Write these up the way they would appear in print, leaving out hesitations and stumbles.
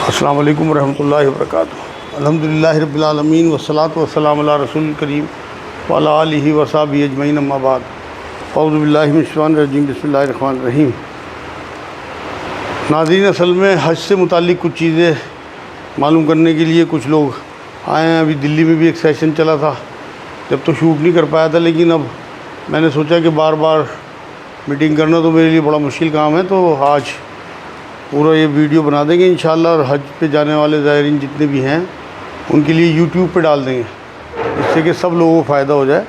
السلام علیکم ورحمۃ اللہ وبرکاتہ۔ الحمدللہ رب العالمین والصلاۃ والسلام علی رسول الکریم وعلی آلہ وصحبہ اجمعین، اما بعد۔ اعوذ باللہ من الشیطان الرجیم، بسم اللہ الرحمن الرحیم۔ ناظرین، اصل میں حج سے متعلق کچھ چیزیں معلوم کرنے کے لیے کچھ لوگ آئے ہیں۔ ابھی دلی میں بھی ایک سیشن چلا تھا، جب تو شوٹ نہیں کر پایا تھا، لیکن اب میں نے سوچا کہ بار بار میٹنگ کرنا تو میرے لیے بڑا مشکل کام ہے، تو آج پورا یہ ویڈیو بنا دیں گے انشاءاللہ، اور حج پہ جانے والے زائرین جتنے بھی ہیں ان کے لیے یوٹیوب پہ ڈال دیں گے، جس سے کہ سب لوگوں کو فائدہ ہو جائے۔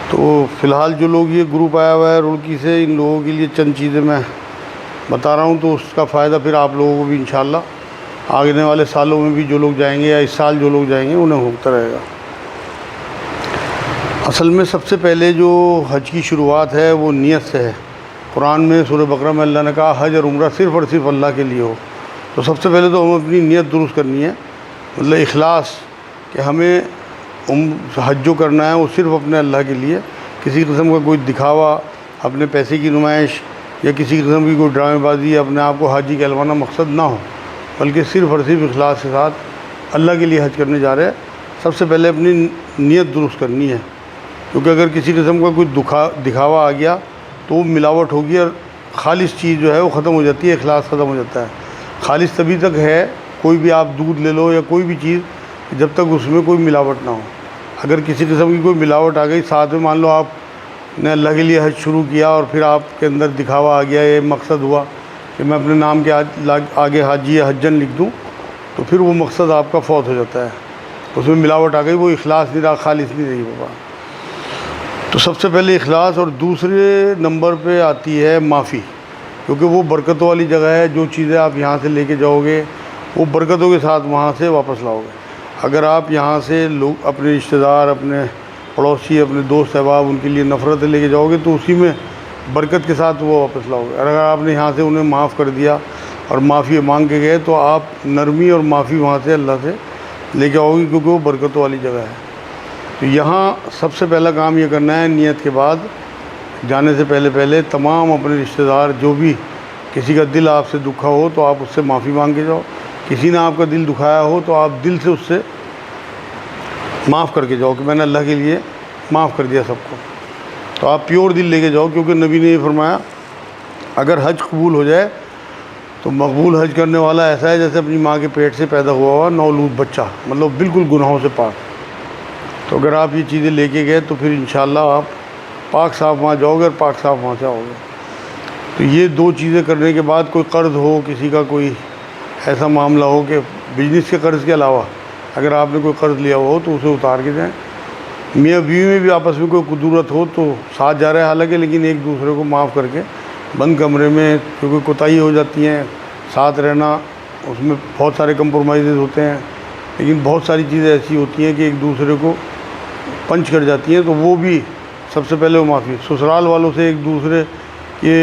تو فی الحال جو لوگ یہ گروپ آیا ہوا ہے رڑکی سے، ان لوگوں کے لیے چند چیزیں میں بتا رہا ہوں، تو اس کا فائدہ پھر آپ لوگوں کو بھی انشاءاللہ آگے والے سالوں میں بھی جو لوگ جائیں گے یا اس سال جو لوگ جائیں گے انہیں ہوتا رہے گا۔ اصل میں سب سے پہلے جو حج کی شروعات ہے وہ نیت سے ہے۔ قرآن میں سورہ بقرہ میں اللہ نے کہا حج اور عمرہ صرف اور صرف اللہ کے لیے ہو۔ تو سب سے پہلے تو ہمیں اپنی نیت درست کرنی ہے، مطلب اخلاص، کہ ہمیں حج جو کرنا ہے وہ صرف اپنے اللہ کے لیے، کسی قسم کا کوئی دکھاوا، اپنے پیسے کی نمائش یا کسی قسم کی کوئی ڈرامے بازی اپنے آپ کو حاجی کہلوانا مقصد نہ ہو، بلکہ صرف اور صرف اخلاص کے ساتھ اللہ کے لیے حج کرنے جا رہے ہیں۔ سب سے پہلے اپنی نیت درست کرنی ہے، کیونکہ اگر کسی قسم کا کوئی دکھاوا آ گیا تو وہ ملاوٹ ہوگی، اور خالص چیز جو ہے وہ ختم ہو جاتی ہے، اخلاص ختم ہو جاتا ہے۔ خالص تبھی تک ہے، کوئی بھی آپ دودھ لے لو یا کوئی بھی چیز، جب تک اس میں کوئی ملاوٹ نہ ہو۔ اگر کسی قسم کی کوئی ملاوٹ آ گئی، ساتھ میں مان لو آپ نے اللہ کے لیے حج شروع کیا اور پھر آپ کے اندر دکھاوا آ گیا، یہ مقصد ہوا کہ میں اپنے نام کے آگے حاجی یا حجن لکھ دوں، تو پھر وہ مقصد آپ کا فوت ہو جاتا ہے، اس میں ملاوٹ آ گئی، وہ اخلاص نہیں رہا، خالص نہیں رہی بابا۔ تو سب سے پہلے اخلاص، اور دوسرے نمبر پہ آتی ہے معافی، کیونکہ وہ برکتوں والی جگہ ہے۔ جو چیزیں آپ یہاں سے لے کے جاؤ گے وہ برکتوں کے ساتھ وہاں سے واپس لاؤ گے۔ اگر آپ یہاں سے لوگ اپنے رشتہ دار، اپنے پڑوسی، اپنے دوست احباب، ان کے لیے نفرتیں لے کے جاؤ گے تو اسی میں برکت کے ساتھ وہ واپس لاؤ گے۔ اور اگر آپ نے یہاں سے انہیں معاف کر دیا اور معافی مانگ کے گئے تو آپ نرمی اور معافی وہاں سے اللہ سے لے کے آؤ گے، کیونکہ وہ برکتوں والی جگہ ہے۔ تو یہاں سب سے پہلا کام یہ کرنا ہے، نیت کے بعد جانے سے پہلے تمام اپنے رشتہ دار، جو بھی کسی کا دل آپ سے دکھا ہو تو آپ اس سے معافی مانگ کے جاؤ، کسی نے آپ کا دل دکھایا ہو تو آپ دل سے اس سے معاف کر کے جاؤ کہ میں نے اللہ کے لیے معاف کر دیا سب کو۔ تو آپ پیور دل لے کے جاؤ، کیونکہ نبی نے یہ فرمایا اگر حج قبول ہو جائے تو مقبول حج کرنے والا ایسا ہے جیسے اپنی ماں کے پیٹ سے پیدا ہوا نولود بچہ، مطلب بالکل گناہوں سے پاک۔ تو اگر آپ یہ چیزیں لے کے گئے تو پھر انشاءاللہ آپ پاک صاف وہاں جاؤ گے اور پاک صاف وہاں سے آؤ گے۔ تو یہ دو چیزیں کرنے کے بعد کوئی قرض ہو، کسی کا کوئی ایسا معاملہ ہو کہ بزنس کے قرض کے علاوہ اگر آپ نے کوئی قرض لیا ہو تو اسے اتار کے جائیں۔ میاں بیوی میں بھی آپس میں کوئی قدورت ہو تو ساتھ جا رہے ہیں حالانکہ، لیکن ایک دوسرے کو معاف کر کے بند کمرے میں، کیونکہ کوتاہی ہو جاتی ہیں، ساتھ رہنا اس میں بہت سارے کمپرومائزز ہوتے ہیں، لیکن بہت ساری چیزیں ایسی ہوتی ہیں کہ ایک دوسرے کو پنچ کر جاتی ہیں، تو وہ بھی سب سے پہلے وہ معافی۔ سسرال والوں سے ایک دوسرے کی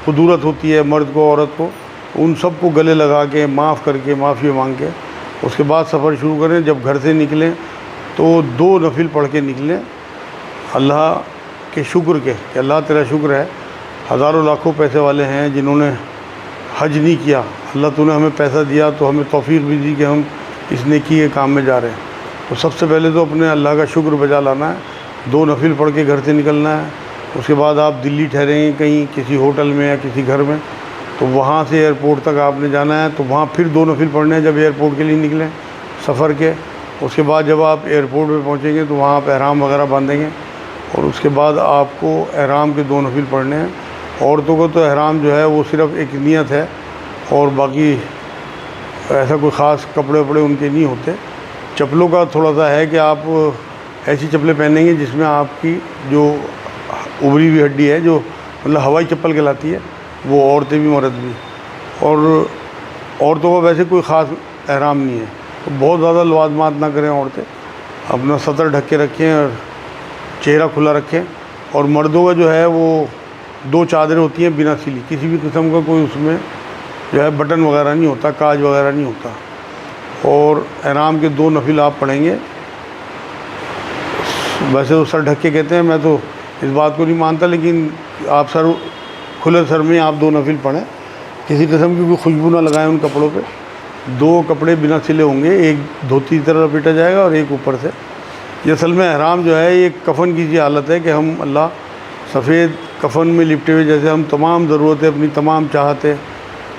قدورت ہوتی ہے، مرد کو عورت کو، ان سب کو گلے لگا کے معاف کر کے معافی مانگ کے اس کے بعد سفر شروع کریں۔ جب گھر سے نکلیں تو 2 نفل پڑھ کے نکلیں، اللہ کے شکر کے کہ اللہ تیرا شکر ہے، ہزاروں لاکھوں پیسے والے ہیں جنہوں نے حج نہیں کیا، اللہ تو نے ہمیں پیسہ دیا تو ہمیں توفیق بھی دی کہ ہم اس نیکی کے کام میں جا رہے ہیں۔ تو سب سے پہلے تو اپنے اللہ کا شکر بجا لانا ہے، 2 نفل پڑھ کے گھر سے نکلنا ہے۔ اس کے بعد آپ دلی ٹھہریں گے کہیں کسی ہوٹل میں یا کسی گھر میں، تو وہاں سے ایئرپورٹ تک آپ نے جانا ہے، تو وہاں پھر 2 نفل پڑھنے ہیں جب ایئرپورٹ کے لیے نکلیں سفر کے۔ اس کے بعد جب آپ ایئرپورٹ پہ پہنچیں گے تو وہاں آپ احرام وغیرہ باندھیں گے، اور اس کے بعد آپ کو احرام کے 2 نفل پڑھنے ہیں۔ عورتوں کو تو احرام جو ہے وہ صرف ایک نیت ہے، اور باقی ایسا کوئی خاص کپڑے وپڑے ان کے نہیں ہوتے۔ چپلوں کا تھوڑا سا ہے کہ آپ ایسی چپلیں پہنیں گے جس میں آپ کی جو ابری ہوئی ہڈی ہے، جو مطلب ہوائی چپل کہلاتی ہے، وہ عورتیں بھی مرد بھی۔ اور عورتوں کا ویسے کوئی خاص احرام نہیں ہے، تو بہت زیادہ لوازمات نہ کریں عورتیں، اپنا سطر ڈھک کے رکھیں اور چہرہ کھلا رکھیں۔ اور مردوں کا جو ہے وہ 2 چادریں ہوتی ہیں بنا سلی، کسی بھی قسم کا کوئی اس میں جو ہے بٹن وغیرہ نہیں ہوتا، کاج وغیرہ نہیں ہوتا۔ اور احرام کے 2 نفل آپ پڑھیں گے۔ ویسے تو سر ڈھک کے کہتے ہیں، میں تو اس بات کو نہیں مانتا، لیکن آپ کھلے سر میں آپ 2 نفل پڑھیں، کسی قسم کی کوئی خوشبو نہ لگائیں ان کپڑوں پہ، 2 کپڑے بنا سلے ہوں گے، ایک دھوتی کی طرح لپیٹا جائے گا اور ایک اوپر سے۔ یہ اصل میں احرام جو ہے یہ کفن کی سی حالت ہے کہ ہم اللہ سفید کفن میں لپٹے ہوئے، جیسے ہم تمام ضرورتیں اپنی، تمام چاہتے،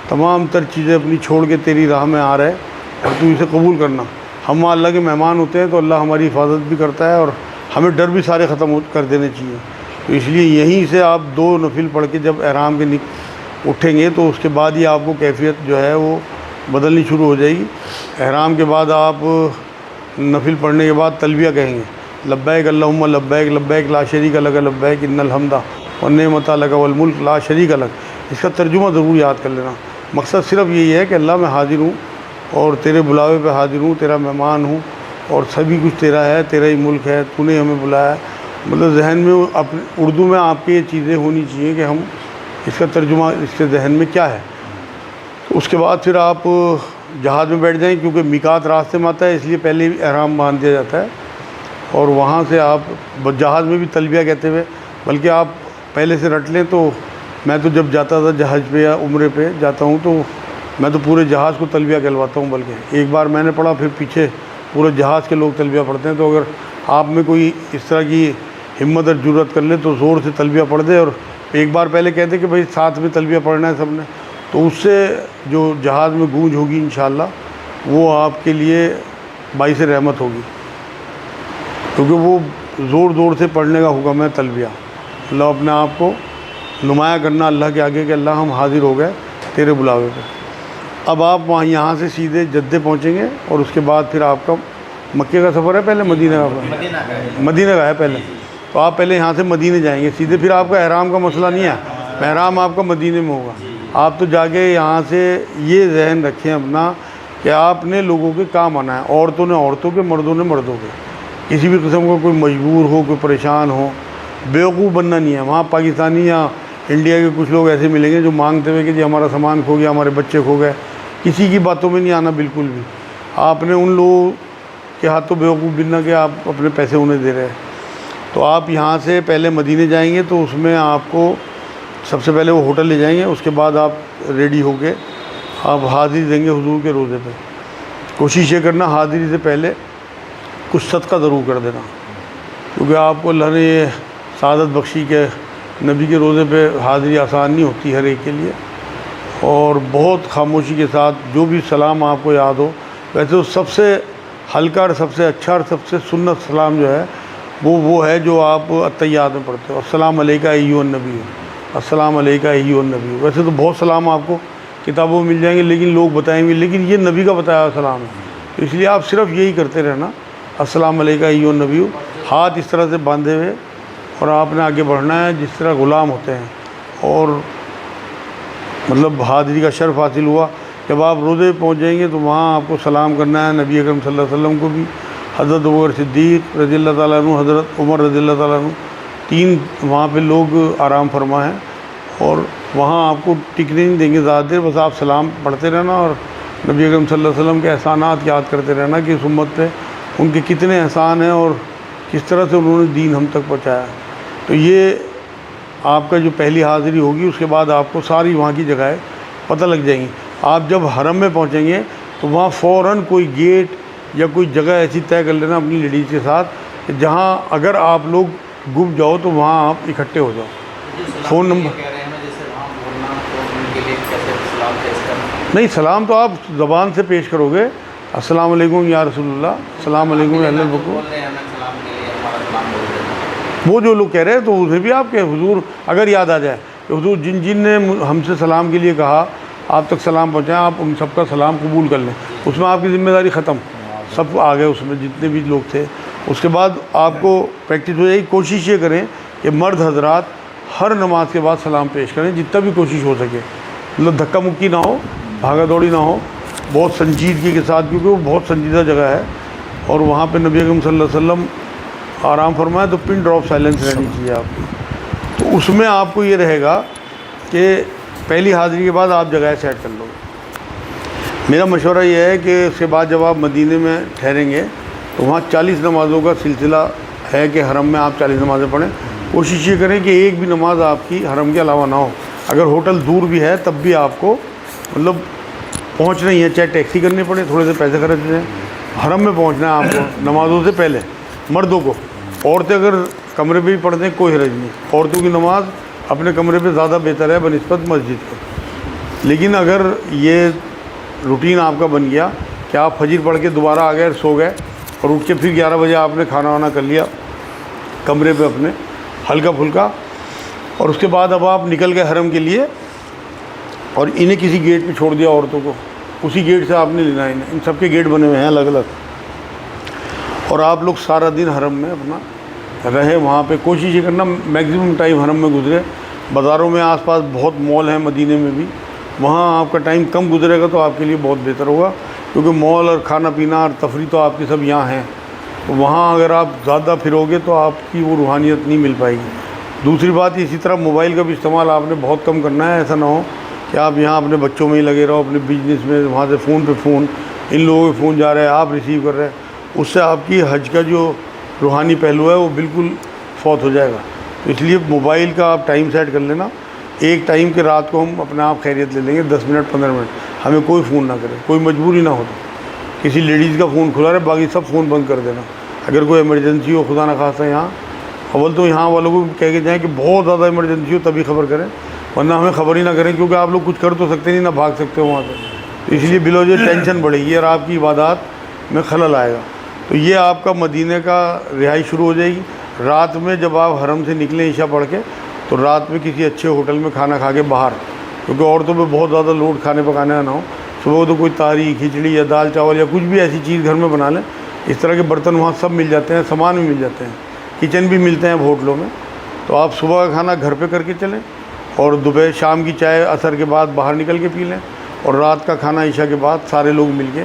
تمام تر چیزیں اپنی چھوڑ کے تیری راہ میں آ رہے اور تو اسے قبول کرنا۔ ہم اللہ کے مہمان ہوتے ہیں تو اللہ ہماری حفاظت بھی کرتا ہے اور ہمیں ڈر بھی سارے ختم کر دینے چاہیے۔ تو اس لیے یہیں سے آپ 2 نفل پڑھ کے جب احرام کے اٹھیں گے تو اس کے بعد ہی آپ کو کیفیت جو ہے وہ بدلنی شروع ہو جائے گی۔ احرام کے بعد آپ نفل پڑھنے کے بعد تلبیہ کہیں گے، لبیک اللہم لبیک لبیک لا شریک لک لبیک ان الحمد والنعمت لک والملک لا شریک لک۔ اس کا ترجمہ ضرور یاد کر لینا۔ مقصد صرف یہی ہے کہ اللہ میں حاضر ہوں اور تیرے بلاوے پہ حاضر ہوں، تیرا مہمان ہوں اور سبھی کچھ تیرا ہے، تیرا ہی ملک ہے، تو نے ہمیں بلایا ہے۔ مطلب ذہن میں اپنے اردو میں آپ کی یہ چیزیں ہونی چاہیے کہ ہم اس کا ترجمہ اس کے ذہن میں کیا ہے۔ تو اس کے بعد پھر آپ جہاز میں بیٹھ جائیں، کیونکہ میقات راستے میں آتا ہے اس لیے پہلے احرام باندھ دیا جاتا ہے، اور وہاں سے آپ جہاز میں بھی تلبیہ کہتے ہوئے، بلکہ آپ پہلے سے رٹ لیں۔ تو میں تو جب جاتا تھا جہاز پہ یا عمرے پہ جاتا ہوں تو میں تو پورے جہاز کو تلبیہ کہلواتا ہوں، بلکہ ایک بار میں نے پڑھا، پھر پیچھے پورے جہاز کے لوگ تلبیہ پڑھتے ہیں۔ تو اگر آپ میں کوئی اس طرح کی ہمت اور جرأت کر لے تو زور سے تلبیہ پڑھ دے، اور ایک بار پہلے کہتے کہ بھائی ساتھ میں تلبیہ پڑھنا ہے سب نے، تو اس سے جو جہاز میں گونج ہوگی انشاءاللہ وہ آپ کے لیے باعث رحمت ہوگی، کیونکہ وہ زور سے پڑھنے کا حکم ہے تلبیہ۔ اللہ اپنے آپ کو نمایاں کرنا اللہ کے آگے کہ اللہ ہم حاضر ہو گئے تیرے بلاوے پہ۔ اب آپ وہاں یہاں سے سیدھے جدے پہنچیں گے، اور اس کے بعد پھر آپ کا مکے کا سفر ہے، پہلے مدینہ کا ہے پہلے، تو آپ پہلے یہاں سے مدینے جائیں گے سیدھے۔ پھر آپ کا احرام کا مسئلہ نہیں ہے، احرام آپ کا مدینے میں ہوگا۔ آپ تو جا کے یہاں سے یہ ذہن رکھیں اپنا کہ آپ نے لوگوں کے کام آنا ہے، عورتوں نے عورتوں کے، مردوں نے مردوں کے۔ کسی بھی قسم کا کوئی مجبور ہو، کوئی پریشان ہو، بیوقوف بننا نہیں ہے۔ وہاں پاکستانی یا انڈیا کے کچھ لوگ ایسے ملیں گے جو مانگتے ہوئے کہ جی ہمارا سامان کھو گیا، ہمارے بچے کھو گئے۔ کسی کی باتوں میں نہیں آنا بالکل بھی۔ آپ نے ان لوگوں کے ہاتھوں بیوقوف بننا کہ آپ اپنے پیسے انہیں دے رہے ہیں۔ تو آپ یہاں سے پہلے مدینے جائیں گے تو اس میں آپ کو سب سے پہلے وہ ہوٹل لے جائیں گے، اس کے بعد آپ ریڈی ہو کے آپ حاضری دیں گے حضور کے روزے پہ۔ کوشش یہ کرنا حاضری سے پہلے کچھ صدقہ ضرور کر دینا، کیونکہ آپ کو اللہ نے یہ سعادت بخشی کہ نبی کے روزے پہ حاضری آسان نہیں ہوتی ہر ایک کے لیے، اور بہت خاموشی کے ساتھ جو بھی سلام آپ کو یاد ہو، ویسے تو سب سے ہلکا اور سب سے اچھا اور سب سے سنت سلام جو ہے وہ ہے جو آپ التحیات میں پڑھتے ہو، السلام علیکہ ایھا النبی، السلام علیکہ ایھا النبی۔ ویسے تو بہت سلام آپ کو کتابوں میں مل جائیں گے، لیکن لوگ بتائیں گے، لیکن یہ نبی کا بتایا ہوا سلام ہے، تو اس لیے آپ صرف یہی کرتے رہنا، السلام علیکہ ایھا النبی، ہاتھ اس طرح سے باندھے ہوئے، اور آپ نے آگے بڑھنا ہے جس طرح غلام ہوتے ہیں، اور مطلب حاضری کا شرف حاصل ہوا۔ جب آپ روزے پہنچ جائیں گے تو وہاں آپ کو سلام کرنا ہے نبی اکرم صلی اللہ علیہ وسلم کو بھی، حضرت ابوبکر صدیق رضی اللہ تعالیٰ عنہ، حضرت عمر رضی اللہ تعالیٰ عنہ، 3 وہاں پہ لوگ آرام فرما ہیں، اور وہاں آپ کو ٹکنے نہیں دیں گے زیادہ دیر، بس آپ سلام پڑھتے رہنا اور نبی اکرم صلی اللہ علیہ وسلم کے احسانات یاد کرتے رہنا کہ اس امت پہ ان کے کتنے احسان ہیں اور کس طرح سے انہوں نے دین ہم تک پہنچایا۔ تو یہ آپ کا جو پہلی حاضری ہوگی، اس کے بعد آپ کو ساری وہاں کی جگہیں پتہ لگ جائیں گی۔ آپ جب حرم میں پہنچیں گے تو وہاں فوراً کوئی گیٹ یا کوئی جگہ ایسی طے کر لینا اپنی لیڈیز کے ساتھ کہ جہاں اگر آپ لوگ گم جاؤ تو وہاں آپ اکٹھے ہو جاؤ۔ فون نمبر نہیں، سلام تو آپ زبان سے پیش کرو گے، السلام علیکم یا رسول اللہ، السلام علیکم یا اہل البکر۔ وہ جو لوگ کہہ رہے ہیں تو اسے بھی آپ کے حضور اگر یاد آ جائے کہ حضور جن نے ہم سے سلام کے لیے کہا آپ تک سلام پہنچائیں، آپ ان سب کا سلام قبول کر لیں، اس میں آپ کی ذمہ داری ختم، سب آ گئے اس میں جتنے بھی لوگ تھے۔ اس کے بعد آپ کو پریکٹس ہو جائے گی۔ کوشش یہ کریں کہ مرد حضرات ہر نماز کے بعد سلام پیش کریں جتنا بھی کوشش ہو سکے، مطلب دھکا مکی نہ ہو، بھاگا دوڑی نہ ہو، بہت سنجیدگی کے ساتھ، کیونکہ وہ بہت سنجیدہ جگہ ہے، اور وہاں پہ نبی اکرم صلی اللہ علیہ وسلم آرام فرمائے تو پن ڈراپ سائلنس رہنی چاہیے آپ کی۔ تو اس میں آپ کو یہ رہے گا کہ پہلی حاضری کے بعد آپ جگہ سیٹ کر لو۔ میرا مشورہ یہ ہے کہ اس کے بعد جب آپ مدینے میں ٹھہریں گے تو وہاں 40 نمازوں کا سلسلہ ہے کہ حرم میں آپ 40 نمازیں پڑھیں۔ کوشش یہ کریں کہ ایک بھی نماز آپ کی حرم کے علاوہ نہ ہو، اگر ہوٹل دور بھی ہے تب بھی آپ کو مطلب پہنچنا ہی ہے، چاہے ٹیکسی کرنی پڑے، تھوڑے سے پیسے خرچ ہو جائیں، حرم میں پہنچنا ہے آپ کو نمازوں سے پہلے مردوں کو۔ عورتیں اگر کمرے پہ بھی پڑھتے ہیں کوئی حرج نہیں، عورتوں کی نماز اپنے کمرے پہ زیادہ بہتر ہے بنسبت مسجد کے۔ لیکن اگر یہ روٹین آپ کا بن گیا کہ آپ فجر پڑھ کے دوبارہ آ گئے، سو گئے، اور اٹھ کے پھر 11 بجے آپ نے کھانا وانا کر لیا کمرے پہ اپنے ہلکا پھلکا، اور اس کے بعد اب آپ نکل گئے حرم کے لیے، اور انہیں کسی گیٹ پہ چھوڑ دیا عورتوں کو، اسی گیٹ سے آپ نے لینا ہے انہیں، ان سب کے گیٹ بنے ہوئے ہیں الگ الگ، اور آپ لوگ سارا دن حرم میں اپنا رہے، وہاں پہ کوشش یہ کرنا میکسیمم ٹائم حرم میں گزرے۔ بازاروں میں آس پاس بہت مال ہیں مدینے میں بھی، وہاں آپ کا ٹائم کم گزرے گا تو آپ کے لیے بہت بہتر ہوگا، کیونکہ مال اور کھانا پینا اور تفریح تو آپ کی سب یہاں ہیں، تو وہاں اگر آپ زیادہ پھرو گے تو آپ کی وہ روحانیت نہیں مل پائے گی۔ دوسری بات اسی طرح موبائل کا بھی استعمال آپ نے بہت کم کرنا ہے، ایسا نہ ہو کہ آپ یہاں اپنے بچوں میں ہی لگے رہو، اپنے بزنس میں، وہاں سے فون پہ فون، ان لوگوں کے فون جا رہے ہیں، آپ ریسیو کر رہے ہیں، اس سے آپ کی حج کا جو روحانی پہلو ہے وہ بالکل فوت ہو جائے گا۔ تو اس لیے موبائل کا آپ ٹائم سیٹ کر لینا، ایک ٹائم کے رات کو ہم اپنے آپ خیریت لے لیں گے، 10 منٹ 15 منٹ، ہمیں کوئی فون نہ کرے، کوئی مجبوری نہ ہو تو کسی لیڈیز کا فون کھلا رہے باقی سب فون بند کر دینا، اگر کوئی ایمرجنسی ہو خدا نخواستہ یہاں، اول تو یہاں والوں کو کہہ کے جائیں کہ بہت زیادہ ایمرجنسی ہو تبھی خبر کریں، ورنہ ہمیں خبر ہی نہ کریں، کیونکہ آپ لوگ کچھ کر تو سکتے نہیں، نہ بھاگ سکتے ہو وہاں سے، تو اس لیے بلوجہ ٹینشن بڑھے گی اور آپ کی عبادات میں خلل آئے گا۔ تو یہ آپ کا مدینے کا رہائش شروع ہو جائے گی۔ رات میں جب آپ حرم سے نکلیں عشاء پڑھ کے، تو رات میں کسی اچھے ہوٹل میں کھانا کھا کے باہر، کیونکہ عورتوں پہ بہت زیادہ لوڈ کھانے پکانے کا نہ ہو، صبح تو کوئی تاری کھچڑی یا دال چاول یا کچھ بھی ایسی چیز گھر میں بنا لیں، اس طرح کے برتن وہاں سب مل جاتے ہیں، سامان بھی مل جاتے ہیں، کچن بھی ملتے ہیں ہوٹلوں میں، تو آپ صبح کا کھانا گھر پہ کر کے چلیں، اور دوپہر شام کی چائے عصر کے بعد باہر نکل کے پی لیں، اور رات کا کھانا عشاء کے بعد سارے لوگ مل کے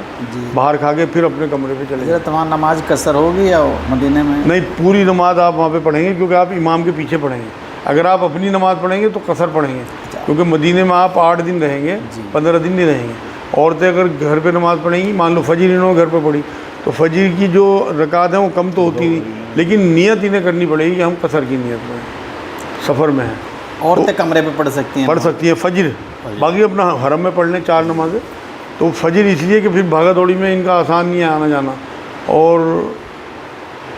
باہر کھا کے پھر اپنے کمرے پہ چلے جائیں۔ تمام نماز قصر ہوگی یا مدینے میں؟ نہیں، پوری نماز آپ وہاں پہ پڑھیں گے، کیونکہ آپ امام کے پیچھے پڑھیں گے۔ اگر آپ اپنی نماز پڑھیں گے تو قصر پڑھیں گے، کیونکہ مدینے میں آپ 8 دن رہیں گے، 15 دن نہیں رہیں گے۔ عورتیں اگر گھر پہ نماز پڑھیں گی، مان لو فجر انہوں گھر پہ پڑھی، تو فجر کی جو رکعت ہیں وہ کم تو ہوتی نہیں، لیکن نیت انہیں کرنی پڑے گی کہ ہم قصر کی نیت میں سفر میں ہیں۔ عورتیں کمرے پہ پڑھ سکتی ہیں؟ پڑھ سکتی ہیں فجر، باقی اپنا حرم میں پڑھ لیں 4 نمازیں۔ تو فجر اس لیے کہ پھر بھاگا دوڑی میں ان کا آسان نہیں ہے آنا جانا، اور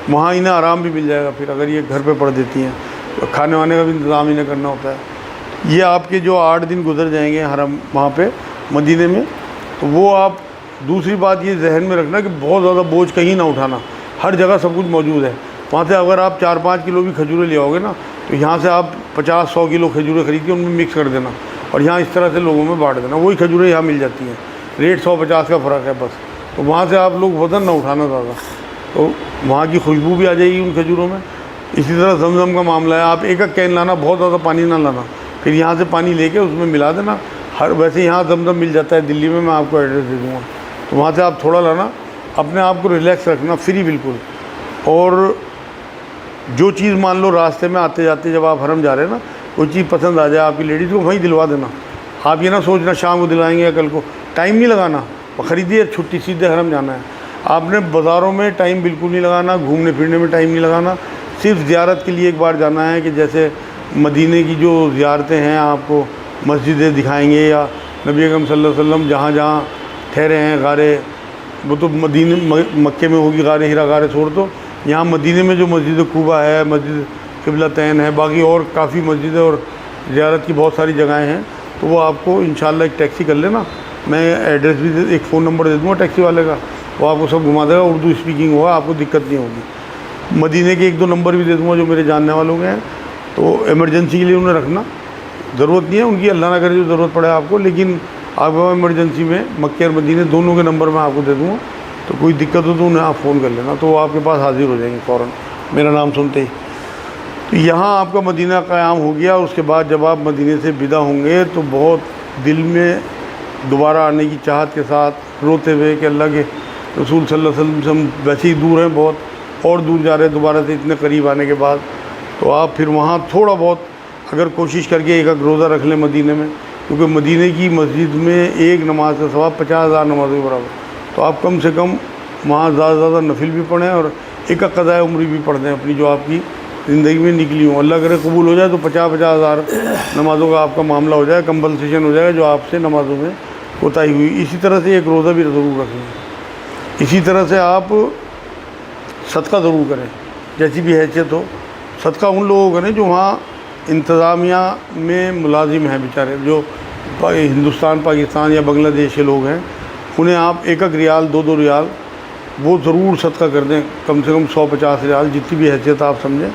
وہاں انہیں آرام بھی مل جائے گا پھر اگر یہ گھر پہ پڑھ دیتی ہیں، تو کھانے وانے کا بھی انتظام انہیں کرنا ہوتا ہے۔ یہ آپ کے جو 8 دن گزر جائیں گے حرم وہاں پہ مدینے میں، تو وہ آپ دوسری بات یہ ذہن میں رکھنا کہ بہت زیادہ بوجھ کہیں نہ اٹھانا، ہر جگہ سب کچھ موجود ہے۔ وہاں سے اگر آپ 4-5 کلو بھی کھجوریں لے آؤ گے نا، تو یہاں سے آپ 50-100 کلو کھجوریں خرید کے ان میں مکس کر دینا، اور یہاں اس طرح سے لوگوں میں بانٹ دینا، وہی کھجوریں یہاں مل جاتی ہیں، ریٹ 100-50 کا فرق ہے بس۔ تو وہاں سے آپ لوگ وزن نہ اٹھانا زیادہ، تو وہاں کی خوشبو بھی آ جائے گی ان کھجوروں میں۔ اسی طرح زمزم کا معاملہ ہے، آپ ایک کین لانا، بہت زیادہ پانی نہ لانا، پھر یہاں سے پانی لے کے اس میں ملا دینا۔ ویسے یہاں زمزم مل جاتا ہے دلی میں آپ کو ایڈریس دے دوں گا، تو وہاں سے آپ تھوڑا لانا، اپنے آپ کو ریلیکس رکھنا، فری بالکل۔ اور جو چیز مان لو راستے میں آتے جاتے جب آپ حرم جا رہے ہیں نا، کوئی چیز پسند آ جائے آپ کی لیڈیز کو، وہیں دلوا دینا۔ آپ یہ نہ سوچنا شام کو دلائیں گے یا کل کو، ٹائم نہیں لگانا، خریدیے چھٹی سیدھے حرم جانا ہے۔ آپ نے بازاروں میں ٹائم بالکل نہیں لگانا، گھومنے پھرنے میں ٹائم نہیں لگانا، صرف زیارت کے لیے ایک بار جانا ہے، کہ جیسے مدینے کی جو زیارتیں ہیں آپ کو مسجدیں دکھائیں گے، یا نبی اکرم صلی اللہ علیہ وسلم جہاں جہاں ٹھہرے ہیں غارے، وہ تو مدینے مکے میں ہوگی غار ہرا غار ثور، تو یہاں مدینے میں جو مسجد قباء ہے، مسجد قبلہ تین ہے، باقی اور کافی مسجدیں اور زیارت کی بہت ساری جگہیں ہیں، تو وہ آپ کو انشاءاللہ ایک ٹیکسی کر لینا، میں ایڈریس بھی ایک فون نمبر دے دوں گا ٹیکسی والے کا، وہ آپ کو سب گھما دے گا، اردو اسپیکنگ ہوگا، آپ کو دقت نہیں ہوگی۔ مدینے کے 1-2 نمبر بھی دے دوں گا جو میرے جاننے والوں کے ہیں، تو ایمرجنسی کے لیے انہیں رکھنا، ضرورت نہیں ہے ان کی، اللہ نہ کرے جو ضرورت پڑے آپ کو، لیکن آپ کو ایمرجنسی میں مکے اور مدینے دونوں کے نمبر میں آپ کو دے دوں گا، تو کوئی دقت ہو تو انہیں آپ فون کر لینا، تو وہ آپ کے پاس حاضر ہو جائیں گے فوراً میرا نام سنتے ہی۔ تو یہاں آپ کا مدینہ قیام ہو گیا، اس کے بعد جب آپ مدینے سے ودا ہوں گے تو بہت دل میں دوبارہ آنے کی چاہت کے ساتھ روتے ہوئے کہ اللہ کے رسول صلی اللہ علیہ وسلم سے ہم ویسے ہی دور ہیں، بہت اور دور جا رہے ہیں دوبارہ سے اتنے قریب آنے کے بعد، تو آپ پھر وہاں تھوڑا بہت اگر کوشش کر کے ایک روزہ رکھ لیں مدینے میں، کیونکہ مدینے کی مسجد میں ایک نماز کا ثواب 50,000 نمازوں کے برابر، تو آپ کم سے کم وہاں زیادہ سے زیادہ نفل بھی پڑھیں اور ایک قضاء عمری بھی پڑھ دیں اپنی جو آپ کی زندگی میں نکلی ہوں، اللہ کرے قبول ہو جائے تو 50,000 نمازوں کا آپ کا معاملہ ہو جائے، کمپنسیشن ہو جائے گا جو آپ سے نمازوں میں کوتاہی ہوئی. اسی طرح سے ایک روزہ بھی ضرور رکھیں. اسی طرح سے آپ صدقہ ضرور کریں جیسی بھی حیثیت ہو. صدقہ ان لوگوں کا نہیں جو وہاں انتظامیہ میں ملازم ہیں بیچارے, جو ہندوستان پاکستان یا بنگلہ دیش کے لوگ ہیں, انہیں آپ 1 ریال 2 ریال وہ ضرور صدقہ کر دیں, کم سے کم 150 ریال, جتنی بھی حیثیت آپ سمجھیں,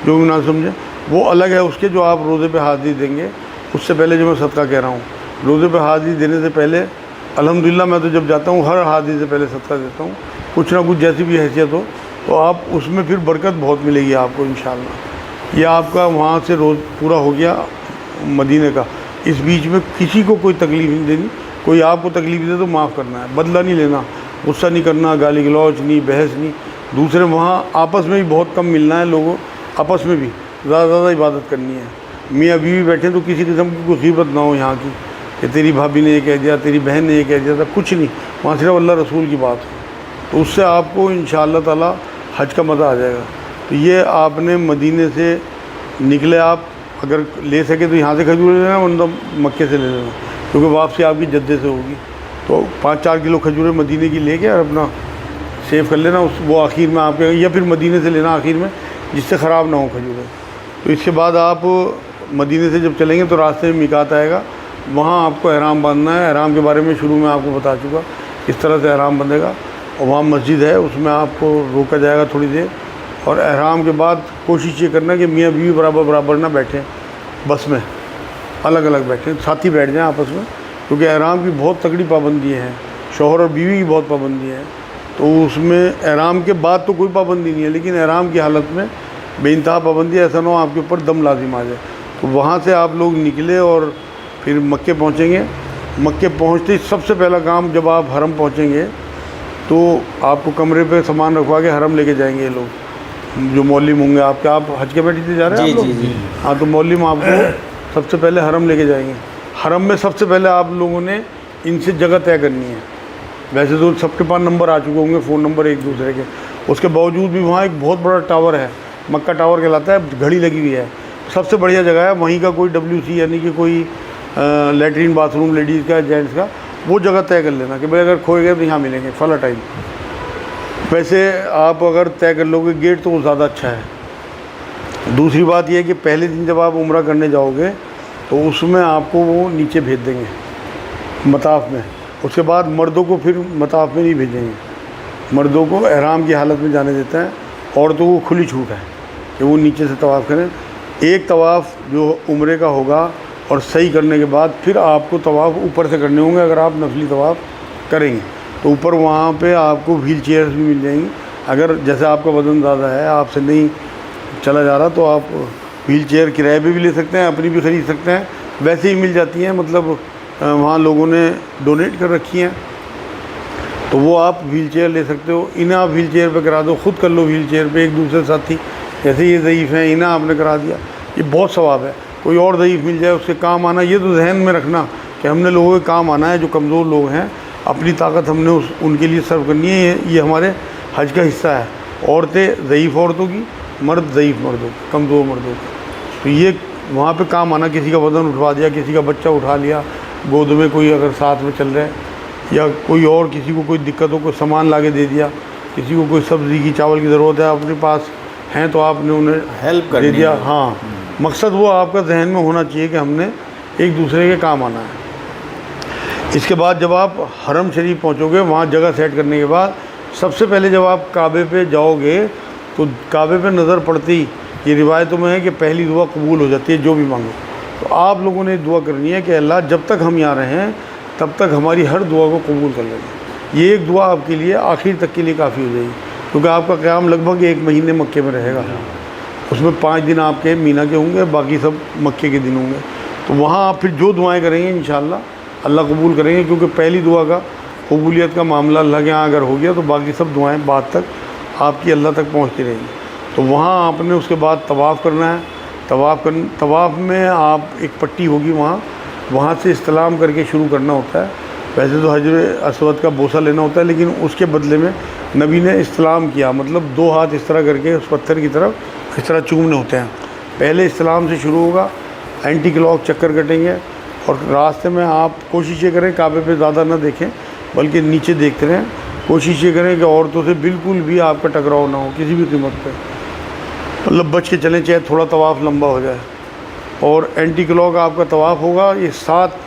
جو بھی نہ سمجھیں. وہ الگ ہے اس کے جو آپ روزے پہ حاضری دیں گے. اس سے پہلے جو میں صدقہ کہہ رہا ہوں, روزے پہ حاضری دینے سے پہلے الحمدللہ میں تو جب جاتا ہوں ہر حاضری سے پہلے صدقہ دیتا ہوں, کچھ نہ کچھ جیسی بھی حیثیت ہو, تو آپ اس میں پھر برکت بہت ملے گی آپ کو انشاءاللہ. یہ آپ کا وہاں سے روز پورا ہو گیا مدینے کا. اس بیچ میں کسی کو کوئی تکلیف نہیں دینی. کوئی آپ کو تکلیف دے تو معاف کرنا ہے, بدلہ نہیں لینا, غصہ نہیں کرنا, گالی گلوچ نہیں, بحث نہیں. دوسرے وہاں آپس میں بھی بہت کم ملنا ہے لوگوں, آپس میں بھی زیادہ زیادہ عبادت کرنی ہے. میاں بیوی بیٹھے تو کسی قسم کی کوئی غیبت نہ ہو یہاں کی کہ تیری بھابھی نے یہ کہہ دیا, تیری بہن نے یہ کہہ دیا تھا, کچھ نہیں. وہاں صرف اللہ رسول کی بات ہو, تو اس سے آپ کو انشاءاللہ تعالی حج کا مزہ آ جائے گا. تو یہ آپ نے مدینے سے نکلے, آپ اگر لے سکے تو یہاں سے کھجور لے لینا, ورنہ مکے سے لے لینا, کیونکہ واپسی آپ کی جدے سے ہوگی. تو 5-4 کلو کھجوریں مدینے کی لے کے اور اپنا سیو کر لینا. وہ آخر میں آپ کے, یا پھر مدینے سے لینا آخر میں, جس سے خراب نہ ہو کھجوریں. تو اس کے بعد آپ مدینے سے جب چلیں گے تو راستے میں میقات آئے گا, وہاں آپ کو احرام باندھنا ہے. احرام کے بارے میں شروع میں آپ کو بتا چکا کس طرح سے احرام بندھے گا. اور وہاں مسجد ہے, اس میں آپ کو روکا جائے گا تھوڑی دیر. اور احرام کے بعد کوشش یہ کرنا کہ میاں بیوی برابر نہ بیٹھیں بس میں, الگ الگ بیٹھیں, ساتھ ہی بیٹھ جائیں آپس میں, کیونکہ احرام کی بہت تگڑی پابندی ہیں, شوہر اور بیوی کی بہت پابندی ہیں. تو اس میں احرام کے بعد تو کوئی پابندی نہیں ہے, لیکن احرام کی حالت میں بے انتہا پابندی, ایسا نہ ہو آپ کے اوپر دم لازم آ جائے. تو وہاں سے آپ لوگ نکلے اور پھر مکے پہنچیں گے. مکے پہنچتے سب سے پہلا کام, جب آپ حرم پہنچیں گے تو آپ کو کمرے پہ سامان رکھوا کے حرم لے کے جائیں گے یہ لوگ جو مولم ہوں گے آپ کے. آپ حج کے بیٹھے سے جا رہے ہیں آپ لوگ؟ ہاں, تو مولم آپ کو سب سے پہلے حرم لے کے جائیں گے. حرم میں سب سے پہلے آپ لوگوں نے ان سے جگہ طے کرنی ہے. ویسے تو سب کے پاس نمبر آ چکے ہوں گے, فون نمبر ایک دوسرے کے. اس کے باوجود بھی وہاں ایک بہت بڑا ٹاور ہے, مکہ ٹاور کہلاتا ہے, گھڑی لگی ہوئی ہے. سب سے بڑھیا جگہ ہے. وہیں کا کوئی WC یعنی کہ کوئی لیٹرین باتھ روم لیڈیز کا جینٹس کا, وہ جگہ طے کر لینا کہ بھائی اگر کھوئے گئے تو یہاں ملیں گے فلاں ٹائم. ویسے آپ اگر طے کر لو گے گیٹ تو وہ زیادہ اچھا ہے. دوسری بات یہ ہے کہ پہلے دن جب آپ عمرہ کرنے جاؤ گے تو اس میں آپ کو وہ نیچے بھیج دیں گے مطاف میں. اس کے بعد مردوں کو پھر مطاف میں نہیں بھیجیں گے, مردوں کو احرام کی حالت میں جانے دیتے ہیں. عورتوں کو کھلی چھوٹ ہے کہ وہ نیچے سے طواف کریں. ایک طواف جو عمرے کا ہوگا اور صحیح کرنے کے بعد پھر آپ کو طواف اوپر سے کرنے ہوں گے. اگر آپ نفلی طواف کریں گے تو اوپر وہاں پہ آپ کو ویل چیئرز بھی مل جائیں گی. اگر جیسے آپ کا وزن زیادہ ہے, آپ سے نہیں چلا جا رہا, تو آپ ویل چیئر کرائے پہ بھی لے سکتے ہیں, اپنی بھی خرید سکتے ہیں. ویسے ہی مل جاتی ہیں, مطلب وہاں لوگوں نے ڈونیٹ کر رکھی ہیں, تو وہ آپ ویل چیئر لے سکتے ہو. انہیں آپ ویل چیئر پہ کرا دو, خود کر لو ویل چیئر پہ ایک دوسرے ساتھی. جیسے یہ ضعیف ہیں, انہیں آپ نے کرا دیا, یہ بہت ثواب ہے. کوئی اور ضعیف مل جائے اس کے کام آنا, یہ تو ذہن میں رکھنا کہ ہم نے لوگوں کے کام آنا ہے. جو کمزور لوگ ہیں اپنی طاقت ہم نے ان کے لیے سرو کرنی ہے. یہ ہمارے حج کا حصہ ہے. عورتیں ضعیف عورتوں کی, مرد ضعیف مردوں کی, کمزور مردوں کی. تو یہ وہاں پہ کام آنا, کسی کا وزن اٹھوا دیا, کسی کا بچہ اٹھا لیا, گود میں کوئی اگر ساتھ میں چل رہا ہے, یا کوئی اور کسی کو کوئی دقت ہو, کوئی سامان لا کے دے دیا, کسی کو کوئی سبزی کی چاول کی ضرورت ہے, اپنے پاس ہیں تو آپ نے انہیں ہیلپ کر دے دیا. ہاں, مقصد وہ آپ کا ذہن میں ہونا چاہیے کہ ہم نے ایک دوسرے کے کام آنا ہے. اس کے بعد جب آپ حرم شریف پہنچو گے, وہاں جگہ سیٹ کرنے کے بعد سب سے پہلے جب آپ کعبے پہ جاؤ گے تو کعبے پہ نظر پڑتی, یہ روایتوں میں ہے کہ پہلی دعا قبول ہو جاتی ہے جو بھی مانگو. تو آپ لوگوں نے دعا کرنی ہے کہ اللہ جب تک ہم یہاں رہیں تب تک ہماری ہر دعا کو قبول کر لیں. یہ ایک دعا آپ کے لیے آخر تک کے لیے کافی ہو جائے گی, کیونکہ آپ کا قیام لگ بھگ 1 مہینے مکے میں رہے گا. اس میں 5 دن آپ کے مینا کے ہوں گے, باقی سب مکے کے دن ہوں گے. تو وہاں آپ پھر جو دعائیں کریں گے انشاءاللہ اللہ قبول کریں گے, کیونکہ پہلی دعا کا قبولیت کا معاملہ اللہ کے یہاں اگر ہو گیا تو باقی سب دعائیں بعد تک آپ کی اللہ تک پہنچتی رہیں گی. تو وہاں آپ نے اس کے بعد طواف کرنا ہے. طواف میں آپ ایک پٹی ہوگی, وہاں سے استلام کر کے شروع کرنا ہوتا ہے. ویسے تو حجر اسود کا بوسہ لینا ہوتا ہے, لیکن اس کے بدلے میں نبی نے استلام کیا, مطلب 2 ہاتھ اس طرح کر کے اس پتھر کی طرف اس طرح چومنے ہوتے ہیں. پہلے استلام سے شروع ہوگا, اینٹی کلاک چکر کٹیں گے, اور راستے میں آپ کوشش یہ کریں کعبے پہ زیادہ نہ دیکھیں بلکہ نیچے دیکھتے رہیں. کوشش یہ کریں کہ عورتوں سے بالکل بھی آپ کا ٹکراؤ نہ ہو کسی بھی قیمت پہ. مطلب بچ کے چلیں چاہے تھوڑا طواف لمبا ہو جائے. اور اینٹی کلاک آپ کا طواف ہوگا. یہ 7